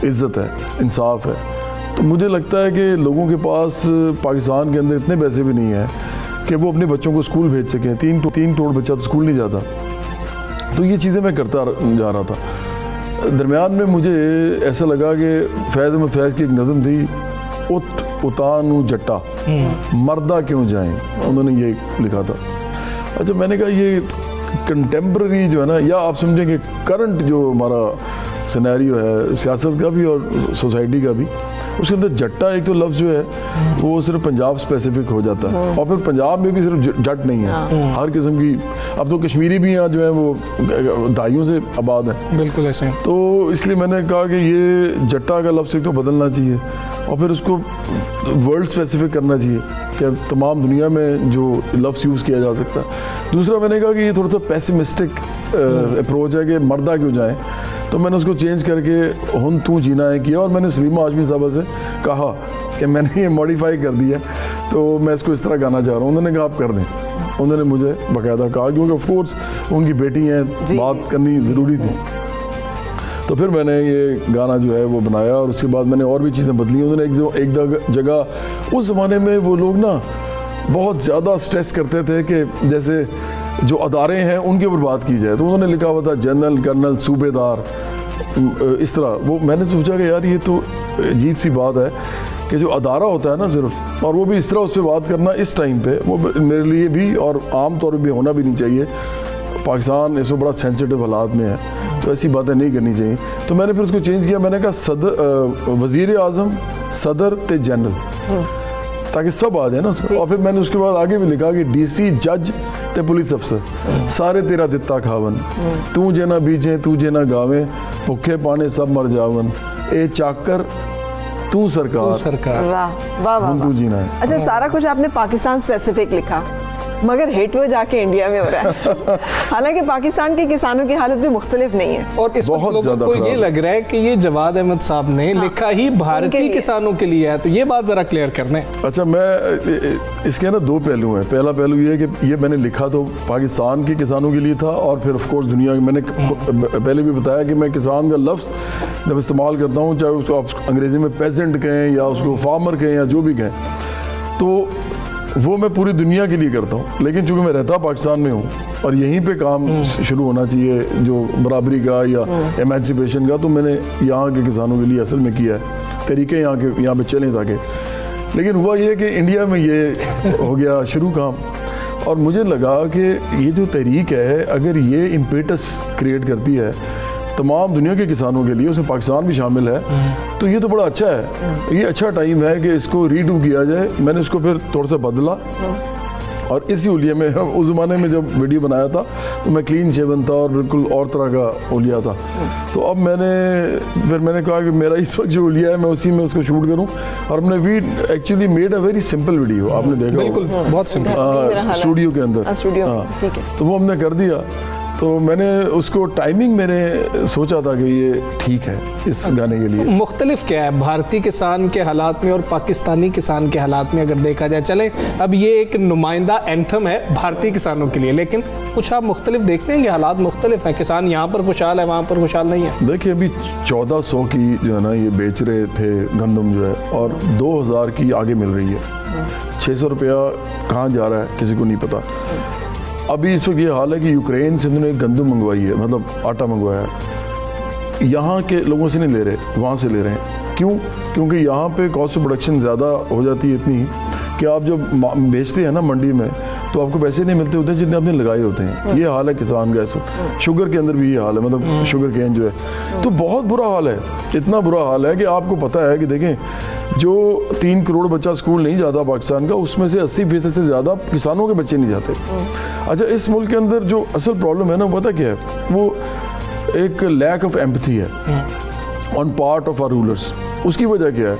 इज़्ज़त है, इंसाफ है। तो मुझे लगता है कि लोगों के पास पाकिस्तान के अंदर इतने पैसे भी नहीं हैं कि वो अपने बच्चों को स्कूल भेज सकें। 3 करोड़ बच्चा तो स्कूल नहीं जाता। तो ये चीज़ें मैं करता जा रहा था। दरमियान में मुझे ऐसा लगा कि फैज़ अहमद फैज़ की एक नज़म थी, उतानू जट्टा मर्दा क्यों जाएं, उन्होंने ये लिखा था। अच्छा, मैंने कहा ये कंटेम्प्रेरी जो है ना, या आप समझें कि करंट जो हमारा सिनेरियो है सियासत का भी और सोसाइटी का भी, उसके अंदर जट्टा एक तो लफ्ज़ जो है वो सिर्फ पंजाब स्पेसिफिक हो जाता है, और फिर पंजाब में भी सिर्फ जट नहीं है, हर किस्म की। अब तो कश्मीरी भी यहाँ जो है वो दाइयों से आबाद है। बिल्कुल ऐसे। तो इसलिए मैंने कहा कि ये जट्टा का लफ्ज़ एक तो बदलना चाहिए और फिर उसको वर्ल्ड स्पेसिफिक करना चाहिए कि तमाम दुनिया में जो लफ्ज़ यूज़ किया जा सकता है। दूसरा मैंने कहा कि ये थोड़ा सा पेसिमिस्टिक अप्रोच है कि मर्दा क्यों जाए, तो मैंने उसको चेंज करके हुन तू जीना है किया, और मैंने सलीमा आजमी साहबा से कहा कि मैंने ये मॉडिफाई कर दिया, तो मैं इसको इस तरह गाना चाह रहा हूँ। उन्होंने कहा आप कर दें। उन्होंने मुझे बाकायदा कहा, क्योंकि ऑफ कोर्स उनकी बेटी हैं, बात करनी ज़रूरी थी। तो फिर मैंने ये गाना जो है वो बनाया, और उसके बाद मैंने और भी चीज़ें बदली। उन्होंने एक जगह उस ज़माने में वो लोग ना बहुत ज़्यादा स्ट्रेस करते थे कि जैसे जो अदारे हैं उनके ऊपर बात की जाए, तो उन्होंने लिखा हुआ था जनरल, कर्नल, सूबेदार, इस तरह। वो मैंने सोचा कि यार ये तो अजीब सी बात है कि जो अदारा होता है ना सिर्फ, और वो भी इस तरह उस पर बात करना इस टाइम पे, वो मेरे लिए भी और आम तौर पर भी होना भी नहीं चाहिए। पाकिस्तान इस वक्त बड़ा सेंसिटिव हालात में है, तो ऐसी बातें नहीं करनी चाहिए। तो मैंने फिर उसको चेंज किया, मैंने कहा वज़ीर आज़म, सदर ते जनरल, ताकि सब आ जाए ना उसमें। और फिर मैंने उसके बाद आगे भी लिखा कि DC, जज ते पुलिस अफसर सारे तेरा दिता खावन, तू जे ना बीजे तू जे ना गावे, भुखे पाने सब मर जावन, ए चाकर तू सरकार। वाह वाह वाह, तू जीना है। अच्छा, सारा कुछ आपने पाकिस्तान स्पेसिफिक लिखा, मगर हिट वो जाके इंडिया में हो रहा है। हालांकि पाकिस्तान के किसानों की हालत भी मुख्तलिफ नहीं है, और इस वक्त लोगों को ये लग रहा है कि ये जवाद अहमद साहब ने लिखा ही भारतीय किसानों के लिए है, तो ये बात जरा क्लियर कर दें। अच्छा, मैं इसके ना 2 पहलू हैं। पहला पहलू ये है कि ये मैंने लिखा तो पाकिस्तान के किसानों के लिए था, और फिर ऑफ कोर्स दुनिया के। मैंने पहले भी बताया कि मैं किसान का लफ्ज़ जब इस्तेमाल करता हूँ, चाहे उसको आप अंग्रेज़ी में पेजेंट कहें या उसको फार्मर कहें या जो भी कहें, तो वो मैं पूरी दुनिया के लिए करता हूँ। लेकिन चूँकि मैं रहता पाकिस्तान में हूँ और यहीं पे काम शुरू होना चाहिए जो बराबरी का या एमेंसिपेशन का, तो मैंने यहाँ के किसानों के लिए असल में किया है। तरीके यहाँ पे चलें ताकि। लेकिन हुआ ये कि इंडिया में ये हो गया शुरू काम, और मुझे लगा कि ये जो तहरीक है अगर ये इम्पेटस क्रिएट करती है तमाम दुनिया के किसानों के लिए, उसमें पाकिस्तान भी शामिल है, तो ये तो बड़ा अच्छा है। ये अच्छा टाइम है कि इसको रीडू किया जाए। मैंने इसको फिर थोड़ा सा बदला और इसी हुलिये में हम उस ज़माने में जब वीडियो बनाया था तो मैं क्लीन शेवन था और बिल्कुल और तरह का हुलिया था। तो अब मैंने कहा कि मेरा इस वक्त जो हुलिया है मैं उसी में उसको शूट करूं, और हमने we actually made a very simple video, आपने देखा बिल्कुल बहुत सिंपल स्टूडियो के अंदर। ठीक है। तो वो हमने कर दिया। तो मैंने उसको टाइमिंग मैंने सोचा था कि ये ठीक है इस गाने के लिए। मुख्तलिफ क्या है भारतीय किसान के हालात में और पाकिस्तानी किसान के हालात में अगर देखा जाए? चले अब ये एक नुमाइंदा एंथम है भारतीय किसानों के लिए, लेकिन कुछ आप मुख्तलिफ देखते हैं कि हालात मुख्तलिफ हैं, किसान यहाँ पर खुशहाल है वहाँ पर खुशहाल नहीं है। देखिए अभी 1400 की जो है ना ये बेच रहे थे गंदम जो है, और 2000 की आगे मिल रही है। 600 रुपया कहाँ जा रहा है किसी को नहीं पता। अभी इस वक्त ये हाल है कि यूक्रेन से उन्होंने गंदम मंगवाई है, मतलब आटा मंगवाया है, यहाँ के लोगों से नहीं ले रहे, वहाँ से ले रहे हैं। क्यों? क्योंकि यहाँ पे कॉस्ट ऑफ प्रोडक्शन ज़्यादा हो जाती है इतनी कि आप जब बेचते हैं ना मंडी में तो आपको पैसे नहीं मिलते होते जितने आपने लगाए होते हैं। ये हाल है किसान का इस वक्त। शुगर के अंदर भी ये हाल है, मतलब शुगर केन जो है, तो बहुत बुरा हाल है। इतना बुरा हाल है कि आपको पता है कि देखें जो 3 करोड़ बच्चा स्कूल नहीं जाता पाकिस्तान का, उसमें से 80% से ज़्यादा किसानों के बच्चे नहीं जाते। अच्छा, इस मुल्क के अंदर जो असल प्रॉब्लम है ना, पता क्या है? वो एक लैक ऑफ एम्पैथी है on part of our rulers. उसकी वजह क्या है?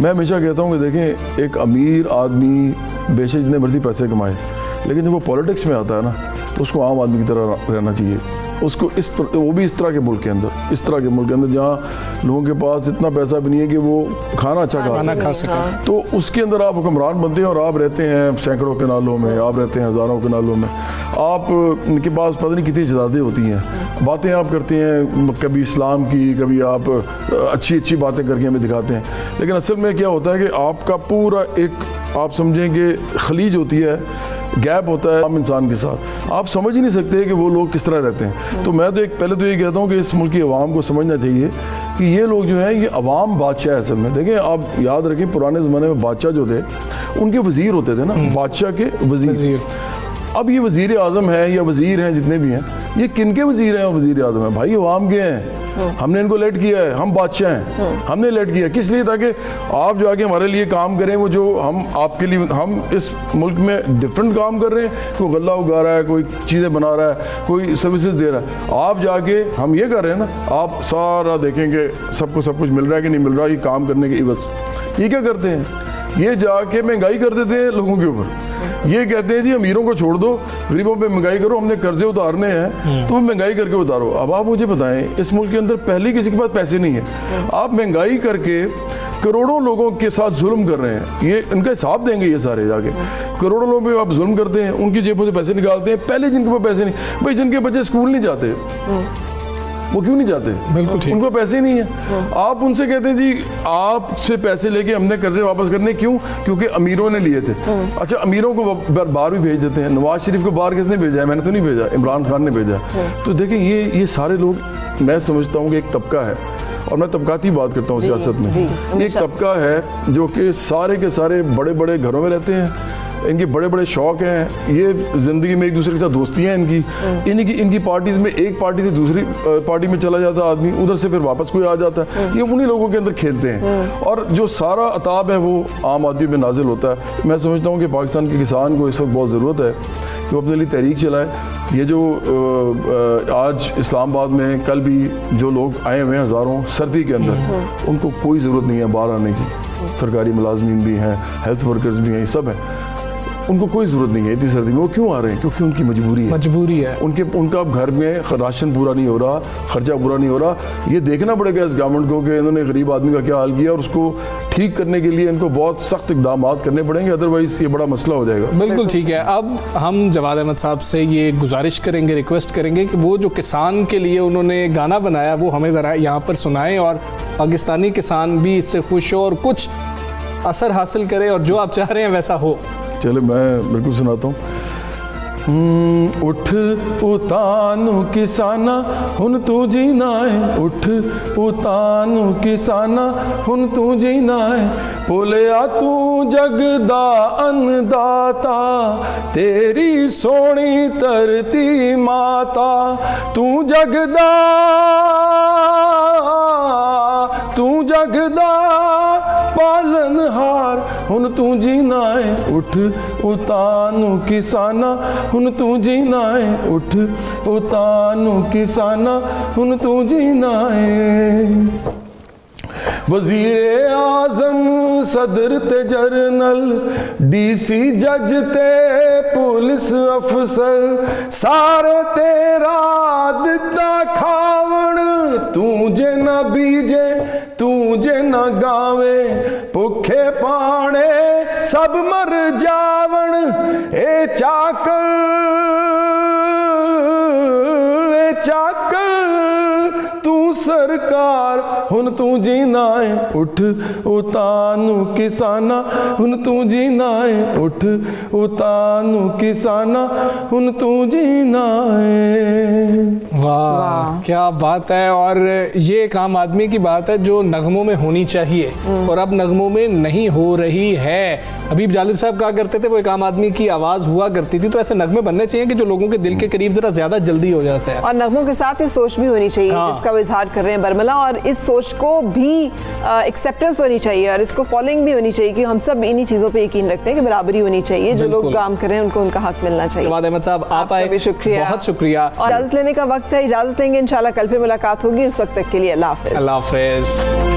मैं हमेशा कहता हूँ कि देखें एक अमीर आदमी बेशक जितने मर्जी पैसे कमाए, लेकिन जब वो पॉलिटिक्स में आता है ना तो उसको आम आदमी की तरह रहना चाहिए। उसको वो भी इस तरह के मुल्क के अंदर जहाँ लोगों के पास इतना पैसा भी नहीं है कि वो खाना अच्छा खा सके। तो उसके अंदर आप हुक्मरान बनते हैं और आप रहते हैं सैकड़ों कनालों में, आप रहते हैं हज़ारों कनालों में, आप इनके पास पता नहीं कितनी जदादें होती हैं, बातें आप करते हैं कभी इस्लाम की, कभी आप अच्छी बातें करके हमें दिखाते हैं, लेकिन असल में क्या होता है कि आपका पूरा एक आप समझेंगे खलीज होती है, गैप होता है आम इंसान के साथ। आप समझ ही नहीं सकते कि वो लोग किस तरह रहते हैं। तो मैं तो पहले तो ये कहता हूँ कि इस मुल्क की अवाम को समझना चाहिए कि ये लोग जो हैं ये अवाम बादशाह है असल में। देखें आप याद रखें पुराने ज़माने में बादशाह जो थे उनके वज़ीर होते थे ना, बादशाह के वज़ीर। अब ये वज़ीर आज़म है या वज़ीर हैं जितने भी हैं, ये किन के वज़ीर हैं? वज़ीर आज़म है भाई अवाम के हैं। हमने इनको लेट किया है, हम बादशाह हैं, हमने लेट किया। किस लिए? ताकि आप जो आके हमारे लिए काम करें, वो जो हम आपके लिए, हम इस मुल्क में डिफरेंट काम कर रहे हैं, कोई गल्ला उगा रहा है, कोई चीज़ें बना रहा है, कोई सर्विसेज दे रहा है, आप जाके हम ये कर रहे हैं ना, आप सारा देखेंगे सबको सब कुछ मिल रहा है कि नहीं मिल रहा, ये काम करने के इवज़ ये क्या करते हैं? ये जाके महंगाई कर देते हैं लोगों के ऊपर। ये कहते हैं जी अमीरों को छोड़ दो, गरीबों पे महंगाई करो, हमने कर्जे उतारने हैं तो वो महंगाई करके उतारो। अब आप मुझे बताएं, इस मुल्क के अंदर पहले किसी के पास पैसे नहीं है, आप महंगाई करके करोड़ों लोगों के साथ जुल्म कर रहे हैं। ये इनका हिसाब देंगे ये सारे जाके। करोड़ों लोगों पे आप जुल्म करते हैं, उनकी जेबों से पैसे निकालते हैं। पहले जिनके पास पैसे नहीं, भाई जिनके बच्चे स्कूल नहीं जाते वो क्यों नहीं जाते? बिल्कुल ठीक, उनको पैसे नहीं है। आप उनसे कहते हैं जी आपसे पैसे लेके हमने कर्जे वापस करने, क्यों? क्योंकि अमीरों ने लिए थे। अच्छा, अमीरों को बाहर भी भेज देते हैं। नवाज शरीफ को बाहर किसने भेजा है? मैंने तो नहीं भेजा, इमरान खान ने भेजा। तो देखिए ये सारे लोग, मैं समझता हूँ कि एक तबका है, और मैं तबकाती बात करता हूँ सियासत में। एक तबका है जो कि सारे के सारे बड़े बड़े घरों में रहते हैं, इनके बड़े बड़े शौक हैं, ये ज़िंदगी में एक दूसरे के साथ दोस्तियाँ हैं इनकी पार्टीज़ में, एक पार्टी से दूसरी पार्टी में चला जाता है आदमी, उधर से फिर वापस कोई आ जाता है। ये उन्हीं लोगों के अंदर खेलते हैं, और जो सारा अताब है वो आम आदमी में नाजिल होता है। मैं समझता हूँ कि पाकिस्तान के किसान को इस वक्त बहुत ज़रूरत है कि वो अपने लिए तहरीक चलाए। ये जो आज इस्लामाबाद में कल भी जो लोग आए हुए हैं हज़ारों सर्दी के अंदर, उनको कोई ज़रूरत नहीं है बाहर आने की। सरकारी मुलाजमीन भी हैं, हेल्थ वर्कर्स भी हैं, ये सब हैं, उनको कोई ज़रूरत नहीं है इतनी सर्दी में। वो क्यों आ रहे हैं? क्योंकि उनकी मजबूरी है। उनका घर में राशन पूरा नहीं हो रहा, खर्चा पूरा नहीं हो रहा। ये देखना पड़ेगा इस गवर्नमेंट को कि इन्होंने गरीब आदमी का क्या हाल किया, और उसको ठीक करने के लिए इनको बहुत सख्त इक़दाम करने पड़ेंगे, अदरवाइज़ ये बड़ा मसला हो जाएगा। बिल्कुल ठीक है। अब हम जवाद अहमद साहब से ये गुजारिश करेंगे, रिक्वेस्ट करेंगे कि वो जो किसान के लिए उन्होंने गाना बनाया वो हमें ज़रा यहाँ पर सुनाएं, और पाकिस्तानी किसान भी इससे खुश हो और कुछ असर हासिल करे, और जो आप चाह रहे हैं वैसा हो। चले मैं बिल्कुल सुनाता हूँ। उठ उतानू किसाना हुन तू जीना है, उठ उतानू किसाना हुन तू जीना है, बोलिया तू जगदा अन्नदाता, तेरी सोनी धरती माता, तू जगदा पालनहार हुन तू जीना है, उठ उतानू किसाना हुन तू जीना है उठ उतानू किसाना हुन तू जीना है। वज़ीर आज़म सदर ते जरनल DC जज ते पुलिस अफसर सारे तेरा दिता खावण तू जे न बीजे तू जे न गावे भुखे पाने सब मर जावण ए चाकर तू सरकार हुन तू जीना है उठ उतानू किसाना हुन तू जीना है उठ उतानू किसाना हुन तू जीना है। वाह क्या बात है। और ये एक आम आदमी की बात है जो नगमों में होनी चाहिए और अब नगमों में नहीं हो रही है। हबीब जालिब साहब कहा करते थे वो एक आम आदमी की आवाज़ हुआ करती थी, तो ऐसे नगमे बनने चाहिए कि जो लोगों के दिल के करीब जरा ज़्यादा जल्दी हो जाते हैं। और नगमों के साथ ये सोच भी होनी चाहिए जिसका वो इजहार कर रहे हैं बरमला, और इस सोच को भी एक्सेप्टेंस होनी चाहिए और इसको फॉलोइंग भी होनी चाहिए कि हम सब इन्हीं चीज़ों पे यकीन रखते हैं कि बराबरी होनी चाहिए, जो लोग काम कर रहे हैं उनको उनका हक मिलना चाहिए। जवाद अहमद साहब आप आए, भी शुक्रिया, बहुत शुक्रिया। और इजाज़त लेने का वक्त है, इजाज़त लेंगे इंशाल्लाह कल फिर मुलाकात होगी, उस वक्त तक के लिए अल्लाह हाफ़िज़। अल्लाह हाफ़िज़।